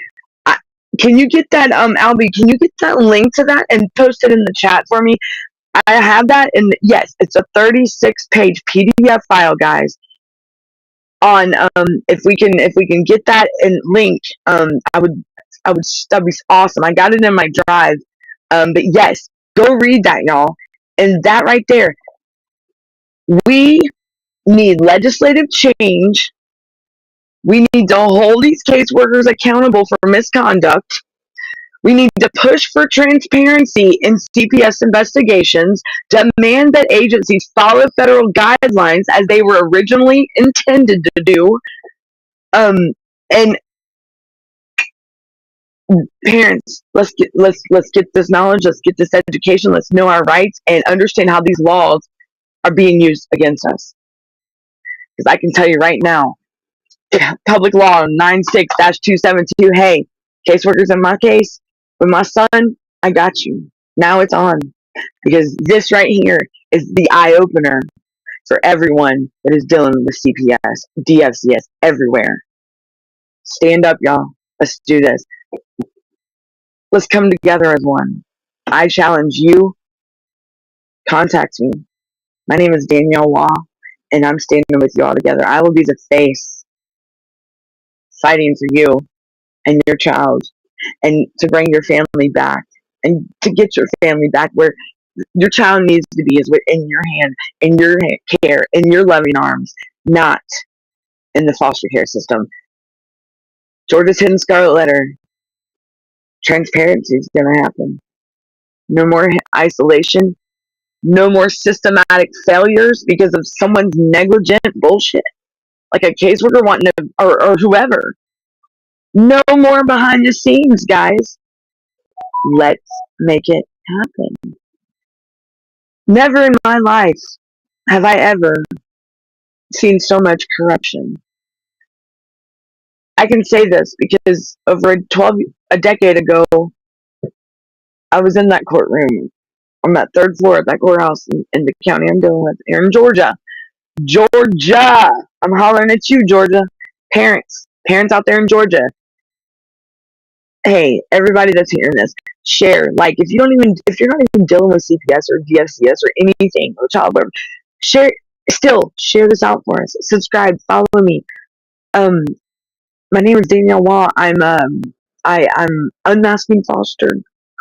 I, can you get that, Albie? Can you get that link to that and post it in the chat for me? I have that, and yes, it's a 36-page PDF file, guys. On if we can get that and link, I would that'd be awesome. I got it in my drive, but yes, go read that, y'all. And that right there, we need legislative change. We need to hold these caseworkers accountable for misconduct. We need to push for transparency in CPS investigations, demand that agencies follow federal guidelines as they were originally intended to do. And parents, let's get this knowledge, let's get this education, let's know our rights and understand how these laws are being used against us. Because I can tell you right now, Public Law 96-272, hey, caseworkers in my case, with my son, I got you. Now it's on. Because this right here is the eye opener for everyone that is dealing with CPS, DFCS, everywhere. Stand up, y'all. Let's do this. Let's come together as one. I challenge you. Contact me. My name is Danielle Law, and I'm standing with you all together. I will be the face fighting for you and your child, and to bring your family back, and to get your family back where your child needs to be, is within your hand, in your care, in your loving arms, not in the foster care system. Georgia's hidden scarlet letter. Transparency is going to happen. No more isolation. No more systematic failures because of someone's negligent bullshit, like a caseworker wanting to, or whoever. No more behind the scenes, guys. Let's make it happen. Never in my life have I ever seen so much corruption. I can say this because over a decade ago, I was in that courtroom on that third floor of that courthouse in the county I'm dealing with here in Georgia. Georgia! I'm hollering at you, Georgia. Parents out there in Georgia. Hey, everybody that's hearing this, share. Like, if you're not even dealing with CPS or DFCS or anything, or child labor, share. Still, share this out for us. Subscribe, follow me. My name is Danielle Law. I'm Unmasking Foster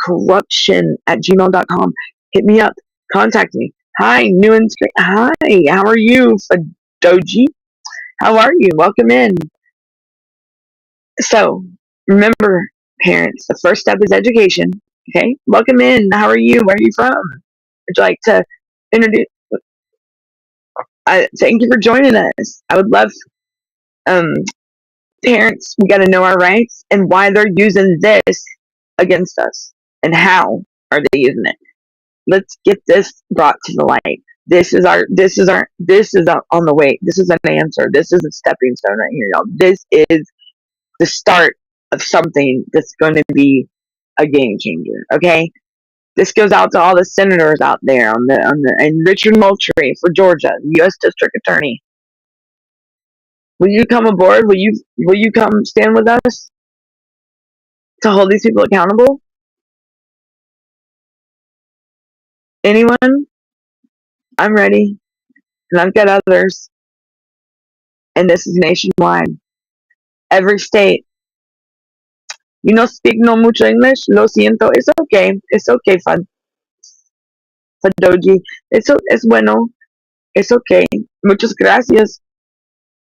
Corruption at gmail.com. Hit me up. Contact me. Hi, new and straight. Hi, how are you, Doji? How are you? Welcome in. So, remember, parents, the first step is education. Okay? Welcome in. How are you? Where are you from? Would you like to introduce? Thank you for joining us. I would love um, parents. We got to know our rights and why they're using this against us, and how are they using it. Let's get this brought to the light. This is on the way. This is an answer. This is a stepping stone right here, y'all. This is the start of something that's going to be a game changer. Okay, this goes out to all the senators out there and Richard Moultrie for Georgia, U.S. District Attorney. Will you come aboard? Will you come stand with us to hold these people accountable? Anyone? I'm ready, and I've got others, and this is nationwide. Every state. You know, speak no mucho English. Lo siento. It's okay. It's okay, Fadoji. Es bueno. It's okay. Muchas gracias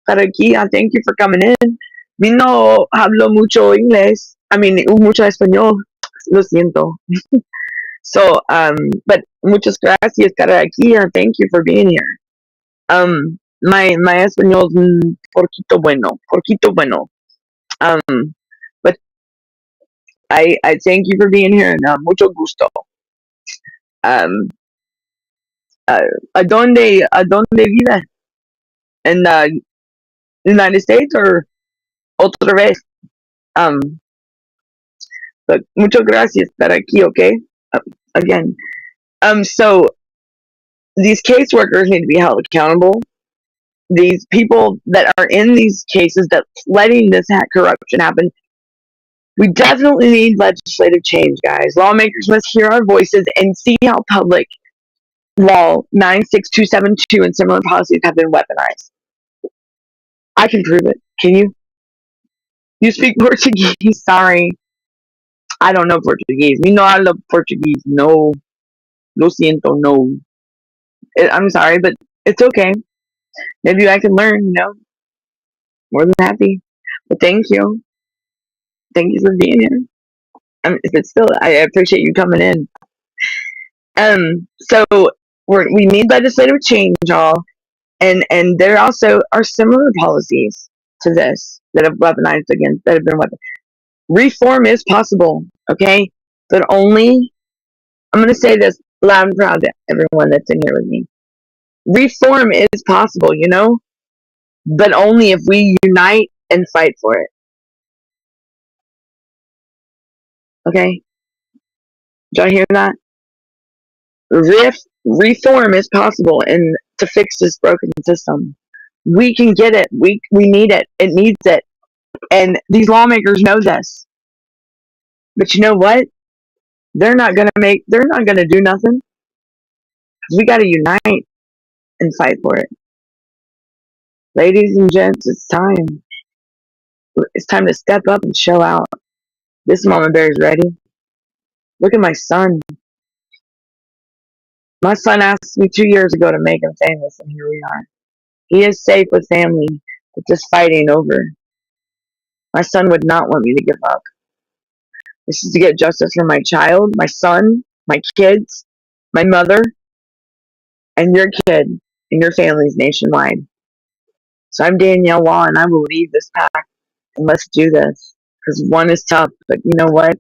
estar aquí. Thank you for coming in. Me no hablo mucho inglés. I mean, mucho español. Lo siento. So, but muchas gracias estar aquí. Thank you for being here. My español es poquito bueno. Poquito bueno. But I thank you for being here, and mucho gusto. Um, ¿A dónde vive? In the United States or otra vez? Um, but muchas gracias estar aquí, okay? Again. So these caseworkers need to be held accountable. These people that are in these cases that's letting this corruption happen, we definitely need legislative change, guys. Lawmakers must hear our voices and see how public law 96272 and similar policies have been weaponized. I can prove it. Can you? You speak Portuguese? Sorry. I don't know Portuguese. Me no hablo Portuguese. No. Lo siento. No. I'm sorry, but it's okay. Maybe I can learn, More than happy. But thank you. Thank you for being here. If it's still, I appreciate you coming in. So we need legislative change, y'all, and there also are similar policies to this that have been weaponized. Reform is possible, okay, but only. I'm going to say this loud and proud to everyone that's in here with me. Reform is possible, but only if we unite and fight for it. Okay, did y'all hear that? Reform is possible, and to fix this broken system, we can get it. We need it. It needs it, and these lawmakers know this. But you know what? They're not gonna do nothing. We got to unite and fight for it, ladies and gents. It's time. It's time to step up and show out. This mama bear is ready. Look at my son. My son asked me 2 years ago to make him famous, and here we are. He is safe with family, but just fighting over. My son would not want me to give up. This is to get justice for my child, my son, my kids, my mother, and your kid and your families nationwide. So I'm Danielle Wall, and I will lead this pack, and let's do this. Because one is tough, but you know what?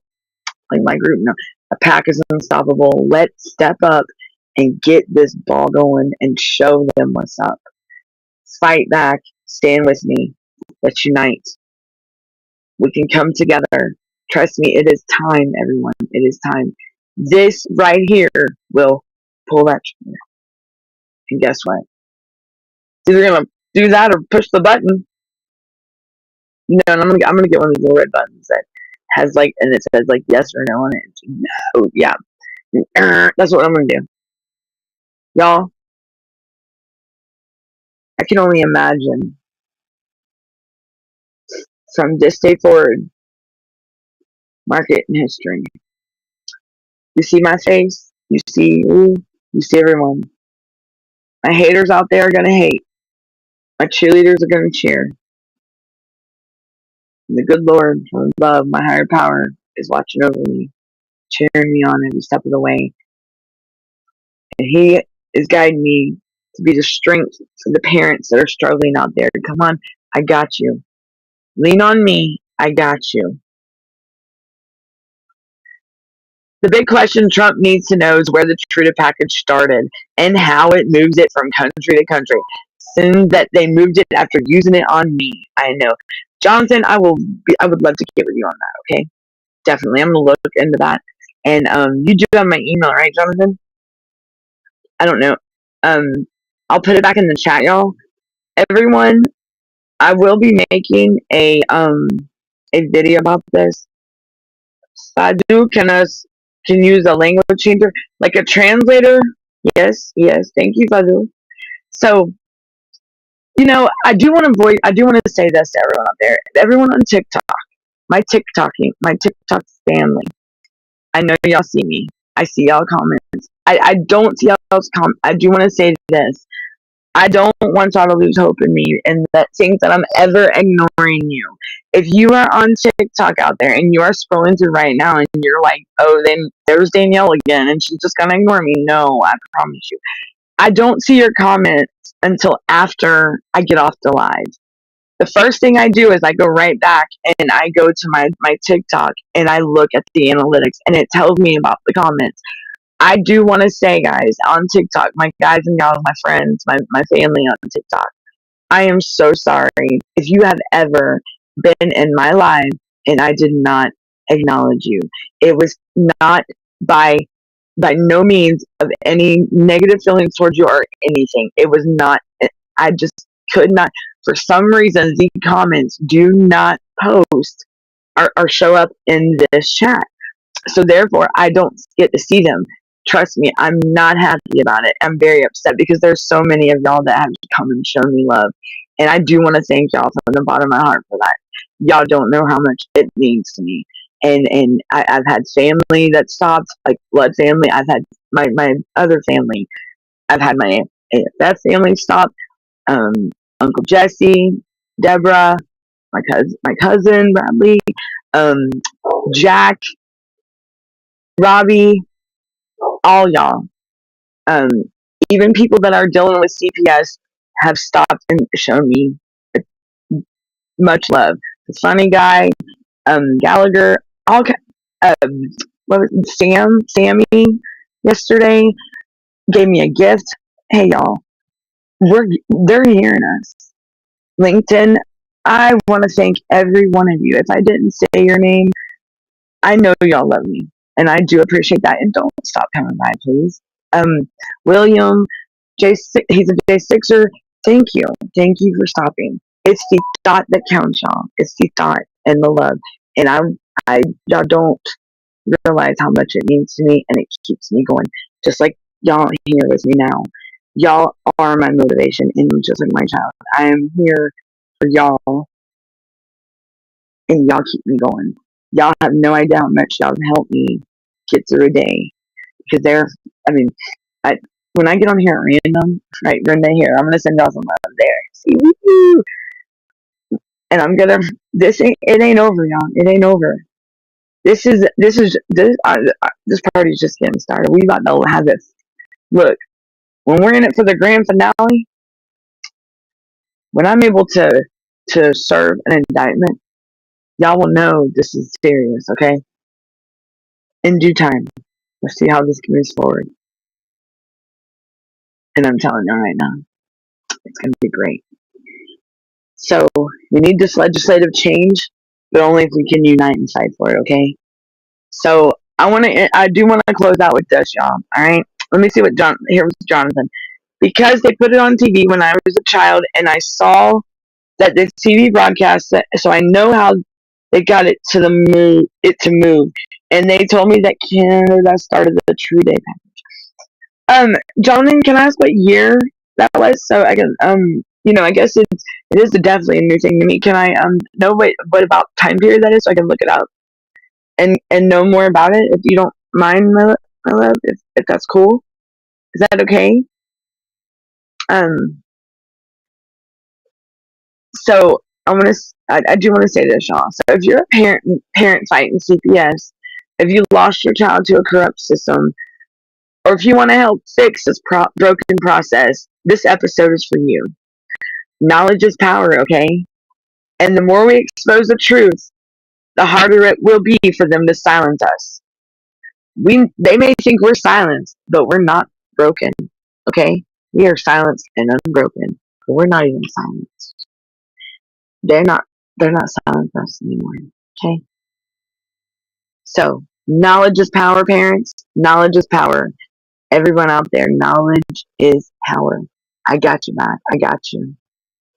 Like my group, no, a pack is unstoppable. Let's step up and get this ball going and show them what's up. Fight back. Stand with me. Let's unite. We can come together. Trust me, it is time, everyone. It is time. This right here will pull that trigger. And guess what? Either gonna do that or push the button. No, and I'm gonna get one of these little red buttons that has and it says yes or no on it. No, yeah. That's what I'm gonna do. Y'all, I can only imagine from this day forward, mark it in history. You see my face, you see everyone. My haters out there are gonna hate. My cheerleaders are gonna cheer. And the good Lord from above, my higher power, is watching over me, cheering me on every step of the way. He is guiding me to be the strength for the parents that are struggling out there. Come on, I got you. Lean on me. I got you. The big question Trump needs to know is where the Truda package started and how it moves it from country to country. Soon that they moved it after using it on me. I know. Jonathan, I would love to get with you on that, okay? Definitely. I'm gonna look into that. And you do have my email, right, Jonathan? I don't know. Um I'll put it back in the chat, y'all. Everyone, I will be making a video about this. Sadu can use a language changer, like a translator. Yes, yes. Thank you, Sadu. So, I do want to say this to everyone out there. Everyone on TikTok, my TikTok family. I know y'all see me. I see y'all comments. I don't see y'all's comments. I do want to say this. I don't want y'all to lose hope in me and that think that I'm ever ignoring you. If you are on TikTok out there and you are scrolling through right now and you're like, oh, then there's Danielle again and she's just gonna ignore me. No, I promise you. I don't see your comments until after I get off the live. The first thing I do is I go right back and I go to my TikTok and I look at the analytics and it tells me about the comments. I do want to say, guys, on TikTok, my guys and gals, my friends, my family on TikTok, I am so sorry if you have ever been in my life and I did not acknowledge you. It was not by by no means of any negative feelings towards you or anything. It was not. I just could not. For some reason, the comments do not post or show up in this chat. So therefore, I don't get to see them. Trust me, I'm not happy about it. I'm very upset because there's so many of y'all that have come and shown me love. And I do want to thank y'all from the bottom of my heart for that. Y'all don't know how much it means to me. And I've had family that stopped, like blood family. I've had my other family. I've had my AFF family stop. Um, Uncle Jesse, Deborah, my cousin Bradley, um, Jack, Robbie, all y'all. Um, Even people that are dealing with CPS have stopped and shown me much love. The funny guy, Gallagher, all what was it, Sammy yesterday gave me a gift. Hey y'all, they're hearing us. LinkedIn, I want to thank every one of you. If I didn't say your name, I know y'all love me, and I do appreciate that. And don't stop coming by, please. William, he's a J6er. Thank you for stopping. It's the thought that counts, y'all. It's the thought and the love, and y'all don't realize how much it means to me, and it keeps me going. Just like y'all here with me now, y'all are my motivation, and just like my child, I am here for y'all, and y'all keep me going. Y'all have no idea how much y'all have helped me get through a day because I mean, I, when I get on here at random, right, Brenda, here, I'm gonna send y'all some love there. See, woo! And I'm gonna. It ain't over, y'all. It ain't over. This party's just getting started. We about to have this. Look, when we're in it for the grand finale, when I'm able to serve an indictment, y'all will know this is serious. Okay, in due time, we'll see how this moves forward. And I'm telling you right now, it's gonna be great. So we need this legislative change, but only if we can unite and fight for it. Okay. So I do want to close out with this, y'all. All right. Let me see what here's Jonathan. Because they put it on TV when I was a child, and I saw that the TV broadcast, so I know how they got it to move, and they told me that Canada started the True Day. Jonathan, can I ask what year that was? So I can, I guess it is definitely a new thing to me. Can I know what about time period that is so I can look it up and know more about it if you don't mind, my love, if that's cool. Is that okay? Um, so I do want to say this, y'all. So if you're a parent fighting CPS, if you lost your child to a corrupt system, or if you want to help fix this broken process, this episode is for you. Knowledge is power, okay? And the more we expose the truth, the harder it will be for them to silence us. They may think we're silenced, but we're not broken, okay? We are silenced and unbroken, but we're not even silenced. They're not they're not silencing us anymore, okay? So knowledge is power, parents. Knowledge is power. Everyone out there, knowledge is power. I got you back. I got you.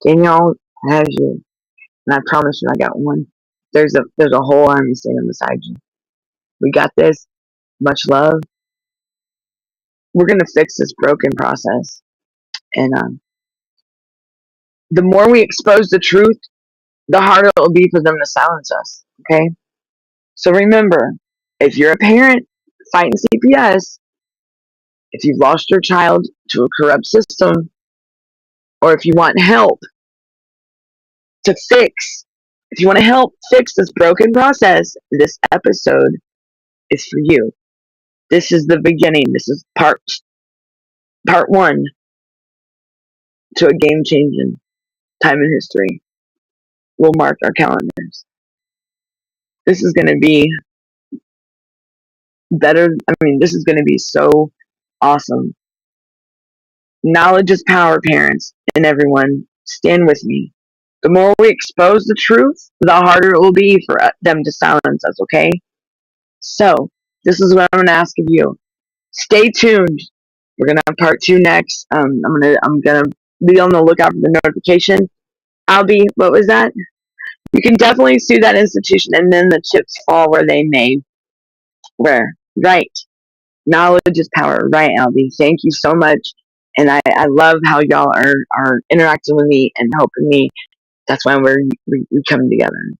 Danielle has you. And I promise you I got one. There's a whole army standing beside you. We got this. Much love. We're gonna fix this broken process. And the more we expose the truth, the harder it will be for them to silence us. Okay? So remember, if you're a parent fighting CPS, if you've lost your child to a corrupt system, or if you want help to fix, if you want to help fix this broken process, this episode is for you. This is the beginning. This is part one to a game changing time in history. We'll mark our calendars. This is going to be better. I mean, this is going to be so awesome. Knowledge is power, parents, and everyone. Stand with me. The more we expose the truth, the harder it will be for them to silence us, okay? So, this is what I'm going to ask of you. Stay tuned. We're going to have part two next. I'm gonna be on the lookout for the notification. Albie, what was that? You can definitely sue that institution, and then the chips fall where they may. Where? Right. Knowledge is power. Right, Albie. Thank you so much. And I love how y'all are interacting with me and helping me. That's why we come together.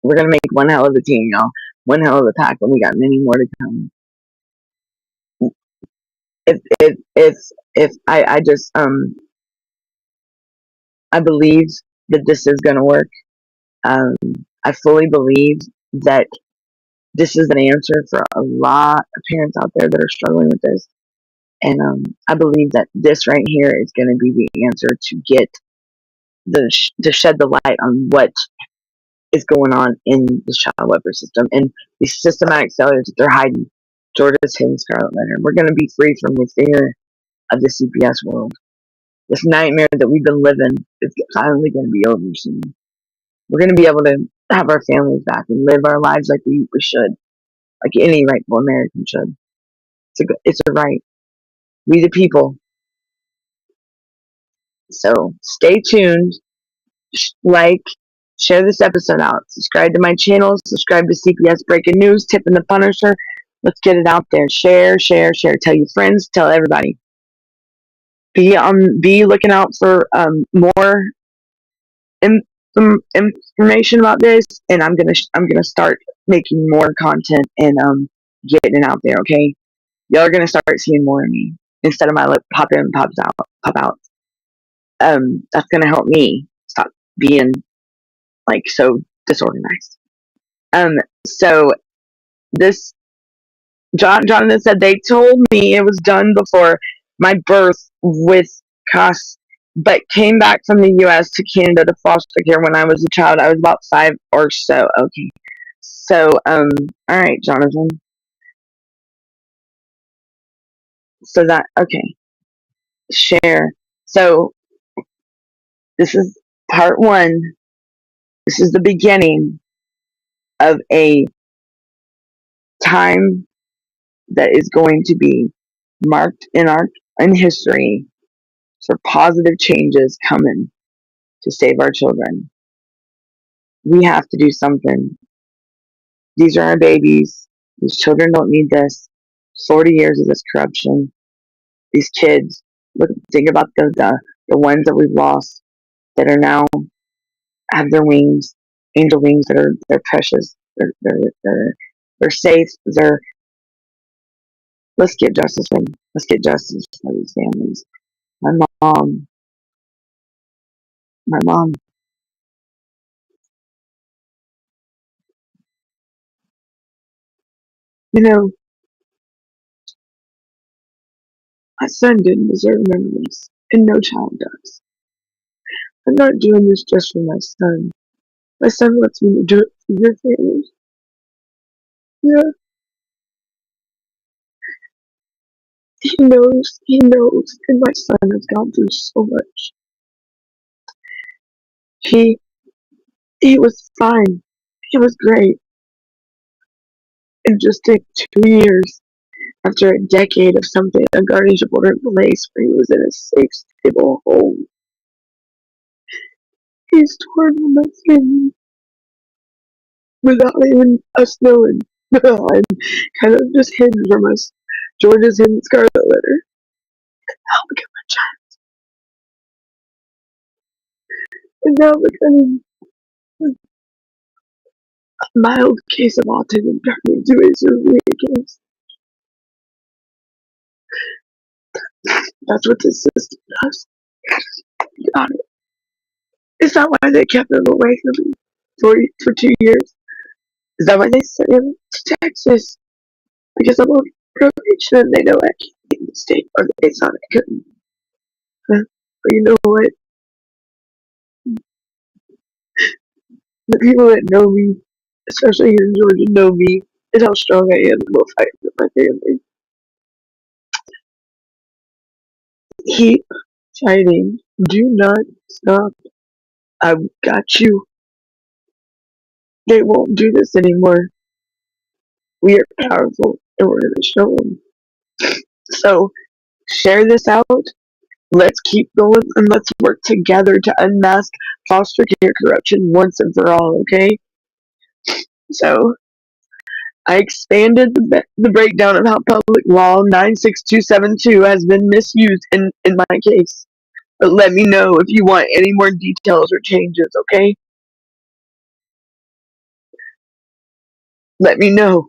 We're going to make one hell of a team, y'all. One hell of a pack, and we got many more to come. If I just, I believe that this is going to work. Um, I fully believe that this is an answer for a lot of parents out there that are struggling with this. And I believe that this right here is going to be the answer to get to shed the light on what is going on in the child welfare system and the systematic failures that they're hiding. Georgia's hidden scarlet letter. We're going to be free from the fear of the CPS world. This nightmare that we've been living is finally going to be over soon. We're going to be able to have our families back and live our lives like we should, like any rightful American should. It's a right. We the people. So stay tuned. Like, share this episode out. Subscribe to my channel. Subscribe to CPS Breaking News, Tip and the Punisher. Let's get it out there. Share, share, share. Tell your friends. Tell everybody. Be looking out for more information about this, and I'm gonna start making more content and getting it out there. Okay, y'all are gonna start seeing more of me instead of my lip pop in, pop out. That's gonna help me stop being like so disorganized. So this Jonathan said they told me it was done before my birth with CAS, but came back from the U.S. to Canada to foster care when I was a child. I was about 5 or so. Okay, so all right, Jonathan. So that okay, share. So this is part one. This is the beginning of a time that is going to be marked in history for positive changes coming to save our children. We have to do something. These are our babies. These children don't need this. 40 years of this corruption. These kids. Look, think about the ones that we've lost that are now have their wings, angel wings that are they're precious. They're safe. Let's get justice for them. Let's get justice for these families. My mom, my mom. You know, My son didn't deserve none of this, and no child does. I'm not doing this just for my son. My son wants me to do it for your family. Yeah, he knows, and my son has gone through so much. He he was fine. He was great. It just took 2 years after a decade of something a guardianship order in place where he was in a safe, stable home. He's torn from us family without even us knowing. I'm kind of just hidden from us. George's hidden scarlet letter. Now become a child. And now becoming a mild case of autism turned into a severe case. That's what this system does. Got it. Is that why they kept him away from me for 2 years? Is that why they sent him to Texas? Because I'm on probation and they know I can't leave the state, or they thought I couldn't. But you know what? The people that know me, especially here in Georgia, know me and how strong I am and will fight for my family. Keep fighting. Do not stop. I've got you. They won't do this anymore. We are powerful and we're going to show them. So, share this out. Let's keep going and let's work together to unmask foster care corruption once and for all, okay? So, I expanded the breakdown of how public law 96272 has been misused in my case. But let me know if you want any more details or changes, okay? Let me know.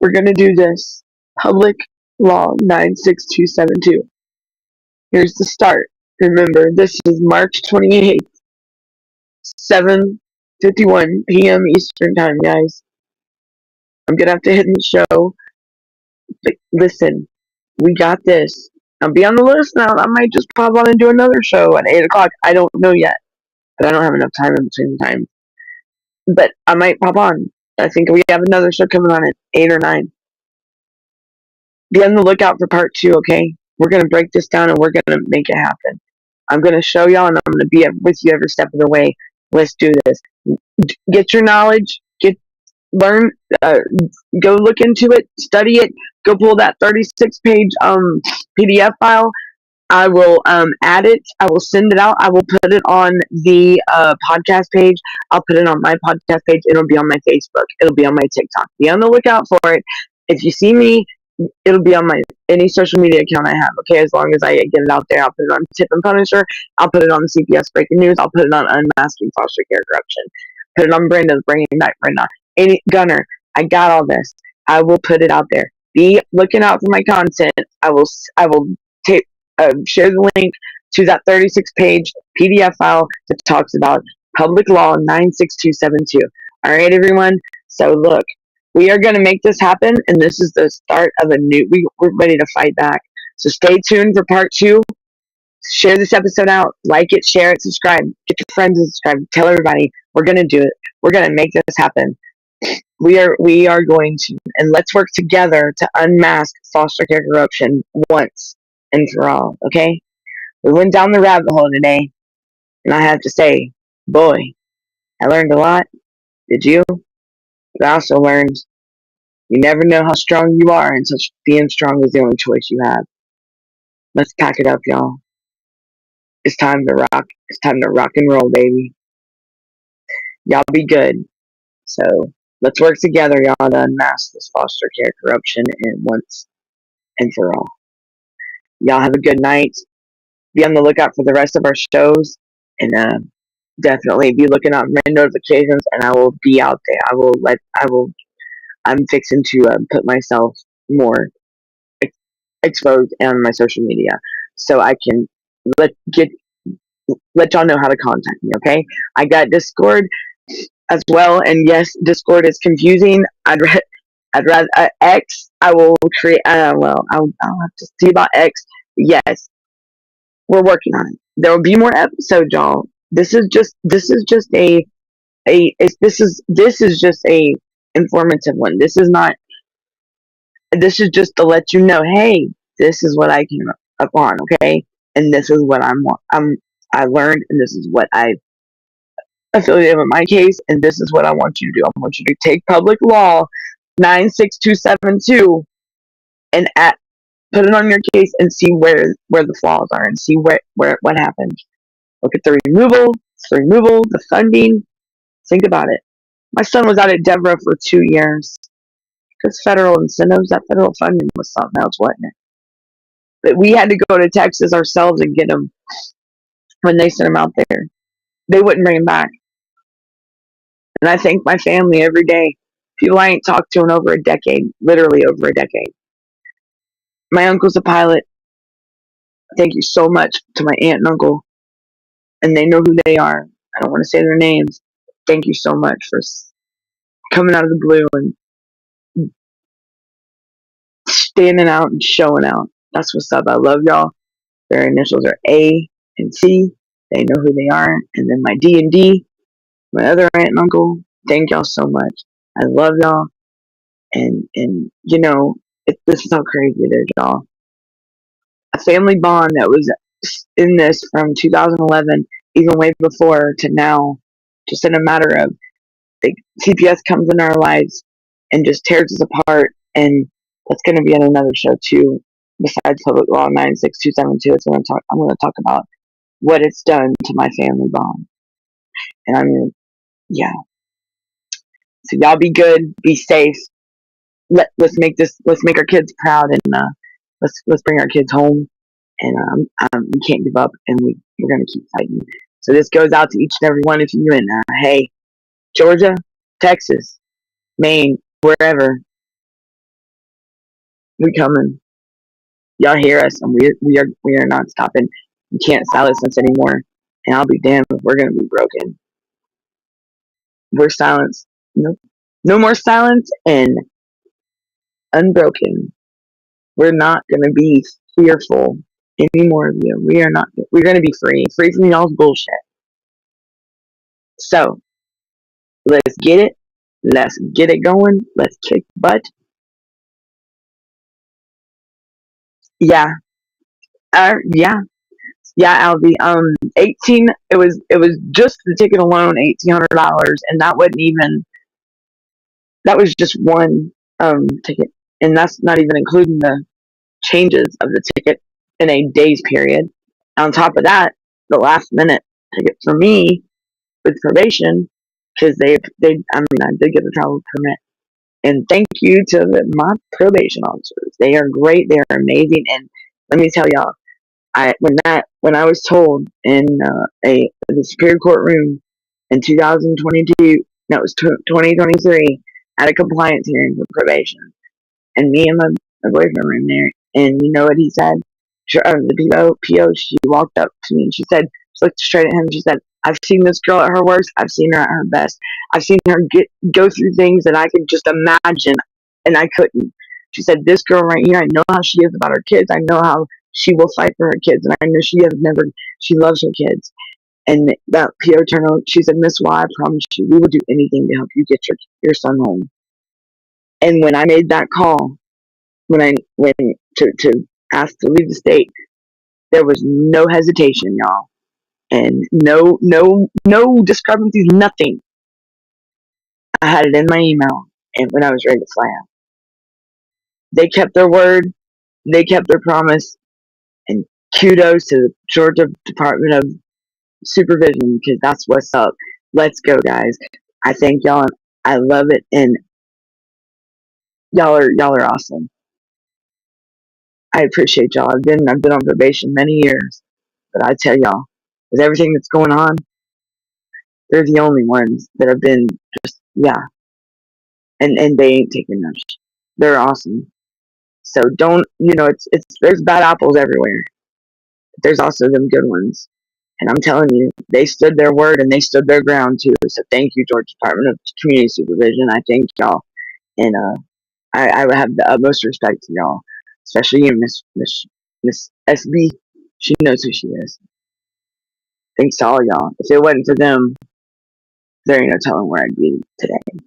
We're going to do this. Public law 96272. Here's the start. Remember, this is March 28th, 7:51 p.m. Eastern Time, guys. I'm going to have to hit the show. But listen, we got this. I'll be on the list now. I might just pop on and do another show at 8 o'clock. I don't know yet. But I don't have enough time in between time. But I might pop on. I think we have another show coming on at 8 or 9. Be on the lookout for part 2, okay? We're going to break this down and we're going to make it happen. I'm going to show y'all and I'm going to be with you every step of the way. Let's do this. Get your knowledge. Learn. Go look into it. Study it. Go pull that 36-page PDF file. I will add it. I will send it out. I will put it on the podcast page. I'll put it on my podcast page. It'll be on my Facebook. It'll be on my TikTok. Be on the lookout for it. If you see me, it'll be on my any social media account I have. Okay, as long as I get it out there, I'll put it on Tip and Punisher. I'll put it on CPS Breaking News. I'll put it on Unmasking Foster Care Corruption. Put it on Brenda's Bringing Back Brenda. Any Gunner, I got all this. I will put it out there. Be looking out for my content. I will take share the link to that 36-page PDF file that talks about Public Law 96272. All right, everyone. So look, we are going to make this happen, and this is the start of a new. We're ready to fight back. So stay tuned for part 2. Share this episode out. Like it, share it, subscribe. Get your friends to subscribe. Tell everybody. We're going to do it. We're going to make this happen. We are going to, and let's work together to unmask foster care corruption once and for all. Okay? We went down the rabbit hole today, and I have to say, boy, I learned a lot. Did you? But I also learned you never know how strong you are, and such being strong is the only choice you have. Let's pack it up, y'all. It's time to rock. It's time to rock and roll, baby. Y'all be good. So let's work together, y'all, to unmask this foster care corruption and once and for all. Y'all have a good night. Be on the lookout for the rest of our shows, and definitely be looking out for my notifications. And I will be out there. I'm fixing to put myself more exposed on my social media, so I can let y'all know how to contact me. Okay, I got Discord as well, and yes, Discord is confusing. I'd rather X. I will create. Well, I'll have to see about X. Yes, we're working on it. There will be more episodes, y'all. This is just this is just a informative one. This is not. This is just to let you know, hey, this is what I came up on, okay, and this is what I learned, and this is what I affiliated with my case, and this is what I want you to do. I want you to take public law 96272 and put it on your case and see where the flaws are and see where what happened. Look at the funding. Think about it. My son was out at Deborah for 2 years because federal incentives, that federal funding was something else, wasn't it? But we had to go to Texas ourselves and get him when they sent him out there. They wouldn't bring him back. And I thank my family every day. People I ain't talked to in over a decade, literally over a decade. My uncle's a pilot. Thank you so much to my aunt and uncle, and they know who they are. I don't want to say their names. Thank you so much for coming out of the blue and standing out and showing out. That's what's up. I love y'all. Their initials are A and C. They know who they are. And then my D and D, my other aunt and uncle. Thank y'all so much. I love y'all. And this is how crazy it is, y'all. A family bond that was in this from 2011, even way before to now, just in a matter of like, CPS comes in our lives and just tears us apart. And that's going to be in another show too. Besides Public Law 96272, I'm going to talk about what it's done to my family bond. And yeah. So y'all be good, be safe. Let's make our kids proud, and let's bring our kids home. And we can't give up, and we're gonna keep fighting. So this goes out to each and every one of you. And hey, Georgia, Texas, Maine, wherever, we coming. Y'all hear us, and we are not stopping. You can't silence us anymore. And I'll be damned if we're gonna be broken. We're silenced. No more silence and unbroken. We're not gonna be fearful anymore of you. We are not. We're gonna be free from y'all's bullshit. So let's get it. Let's get it going. Let's kick butt. Yeah. Yeah. Yeah, Albie. 18. It was just the ticket alone, $1,800, and that wasn't even. That was just one ticket, and that's not even including the changes of the ticket in a day's period. On top of that, the last minute ticket for me with probation, because I mean, I did get a travel permit. And thank you to my probation officers. They are great. They are amazing. And let me tell y'all, when I was told in the Superior Court room in 2022, no, it was 2023, at a compliance hearing for probation, and me and my boyfriend were in there, and you know what he said? The PO, she walked up to me and she said, she looked straight at him. She said, "I've seen this girl at her worst. I've seen her at her best. I've seen her go through things that I could just imagine, and I couldn't." She said, "This girl right here, I know how she is about her kids. I know how she will fight for her kids, and I know she loves her kids." And that PO turned on. She said, "Miss Y, I promise you, we will do anything to help you get your son home." And when I made that call, when I went to ask to leave the state, there was no hesitation, y'all, and no discrepancies, nothing. I had it in my email, and when I was ready to fly out, they kept their word, they kept their promise, and kudos to the Georgia Department of Supervision, because that's what's up. Let's go, guys. I thank y'all, and I love it, and y'all are awesome. I appreciate y'all. I've been on probation many years, but I tell y'all, with everything that's going on, they're the only ones that have been just, yeah, and they ain't taking much. They're awesome. So don't, it's there's bad apples everywhere. But there's also them good ones. And I'm telling you, they stood their word and they stood their ground too. So thank you, Georgia Department of Community Supervision. I thank y'all. And I would have the utmost respect to y'all, especially you, Miss SB. She knows who she is. Thanks to all y'all. If it wasn't for them, there ain't no telling where I'd be today.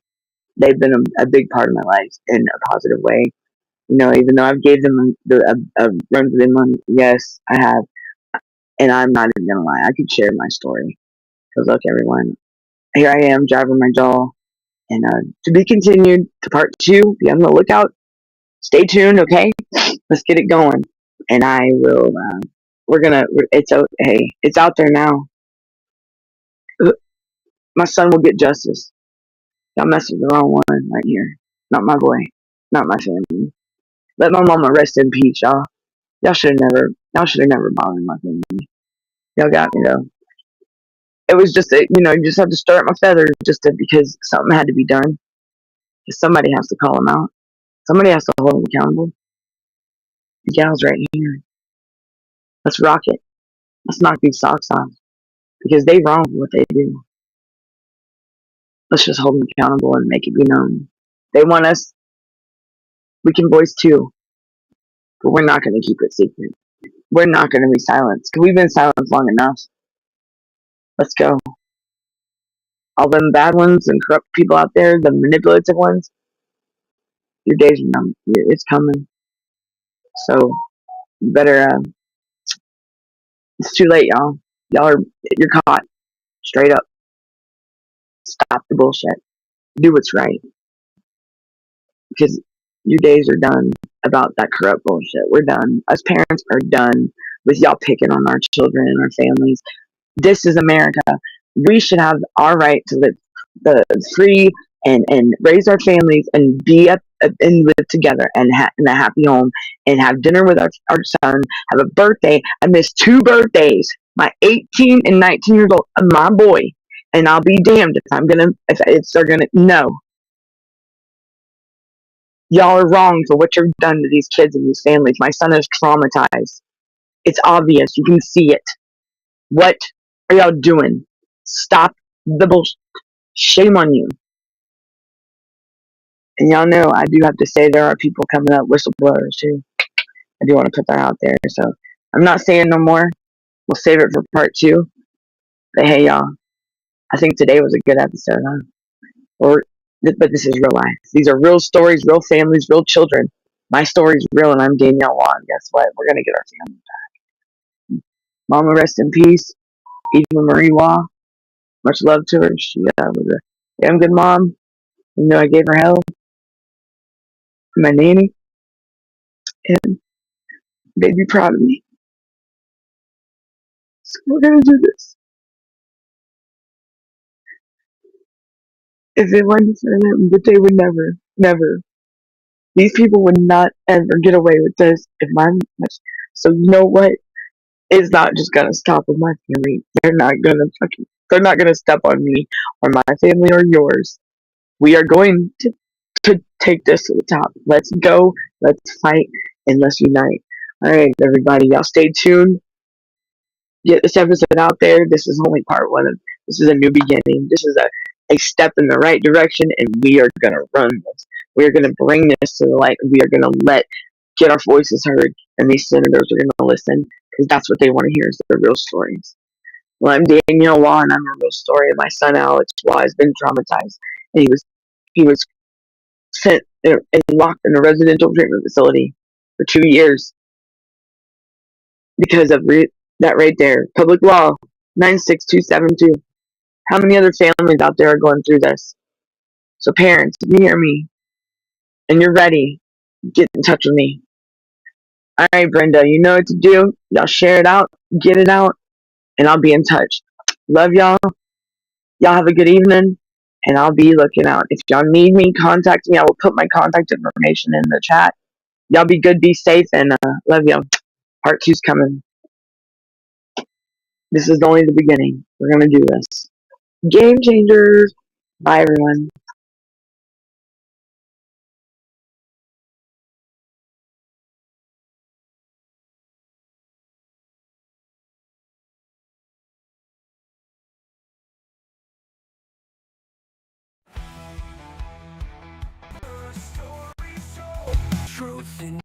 They've been a big part of my life in a positive way. Even though I've gave them a run for their money, yes, I have. And I'm not even gonna lie, I could share my story. Because look, everyone, here I am driving my jaw, and to be continued to part two. Be on the lookout. Stay tuned, okay? Let's get it going. And I will. We're gonna. It's out. Hey, it's out there now. My son will get justice. Y'all messed with the wrong one right here. Not my boy. Not my family. Let my mama rest in peace, y'all. Y'all should have never. Y'all should have never bothered my family. Y'all got me though. It was just you just have to stir up my feathers because something had to be done. Because somebody has to call them out. Somebody has to hold them accountable. The gal's right here. Let's rock it. Let's knock these socks off because they wrong for what they do. Let's just hold them accountable and make it be known. They want us. We can voice too, but we're not going to keep it secret. We're not going to be silenced because we've been silenced long enough. Let's go. All them bad ones and corrupt people out there, the manipulative ones, your days are numbered. It's coming. So you better. It's too late, y'all. You're caught. Straight up. Stop the bullshit. Do what's right because your days are done about that corrupt bullshit. We're done. Us parents are done with y'all picking on our children and our families. This is America. We should have our right to live the free and raise our families and be up and live together and in a happy home and have dinner with our son, have a birthday. I missed 2 birthdays, my 18 and 19 years old, my boy, and I'll be damned if they're gonna no. Y'all are wrong for what you've done to these kids and these families. My son is traumatized. It's obvious. You can see it. What are y'all doing? Stop the bullshit. Shame on you. And y'all know I do have to say there are people coming up, whistleblowers too. I do want to put that out there. So I'm not saying no more. We'll save it for part 2. But hey, y'all, I think today was a good episode, huh? But this is real life. These are real stories, real families, real children. My story's real, and I'm Danielle Waugh. Guess what? We're gonna get our family back. Mama, rest in peace. Eva Marie Waugh. Much love to her. She was a damn good mom. I gave her hell. My nanny, and they'd be proud of me. So we're gonna do this. If it wasn't for them, but they would never. These people would not ever get away with this if my. So you know what? It's not just gonna stop with my family. They're not gonna step on me or my family or yours. We are going to take this to the top. Let's go. Let's fight and let's unite. All right, everybody. Y'all stay tuned. Get this episode out there. This is only part 1 of. This is a new beginning. This is a step in the right direction, and we are gonna run this. We are gonna bring this to the light. We are gonna get our voices heard, and these senators are gonna listen because that's what they want to hear is the real stories. Well, I'm Danielle Waugh, and I'm a real story. My son Alex Waugh has been traumatized, and he was sent and locked in a residential treatment facility for 2 years because of that right there. Public Law 96272. How many other families out there are going through this? So parents, if you hear me and you're ready, get in touch with me. All right, Brenda, you know what to do. Y'all share it out, get it out, and I'll be in touch. Love y'all. Y'all have a good evening, and I'll be looking out. If y'all need me, contact me. I will put my contact information in the chat. Y'all be good, be safe, and love y'all. Part 2's coming. This is only the beginning. We're going to do this. Game changers. Bye, everyone. truth in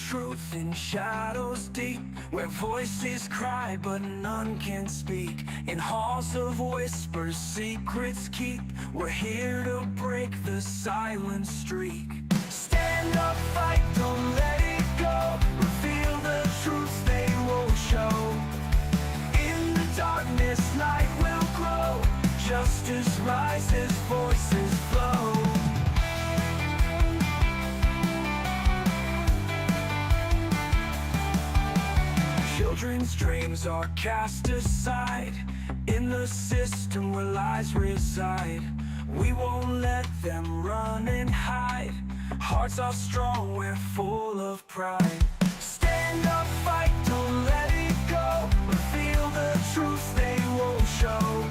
truth in shadows deep, where voices cry but none can speak. In halls of whispers secrets keep, we're here to break the silent streak. Stand up, fight, don't let it go. Reveal the truths they won't show. In the darkness light will grow. Justice rises, voices flow. Children's dreams are cast aside in the system where lies reside. We won't let them run and hide. Hearts are strong, we're full of pride. Stand up, fight, don't let it go. Reveal the truth they won't show.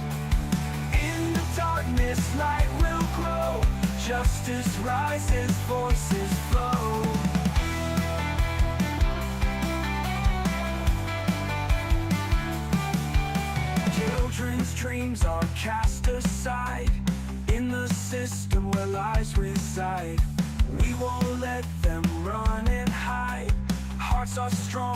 In the darkness, light will grow. Justice rises, voices flow. Children's dreams are cast aside in the system where lies reside. We won't let them run and hide. Hearts are strong.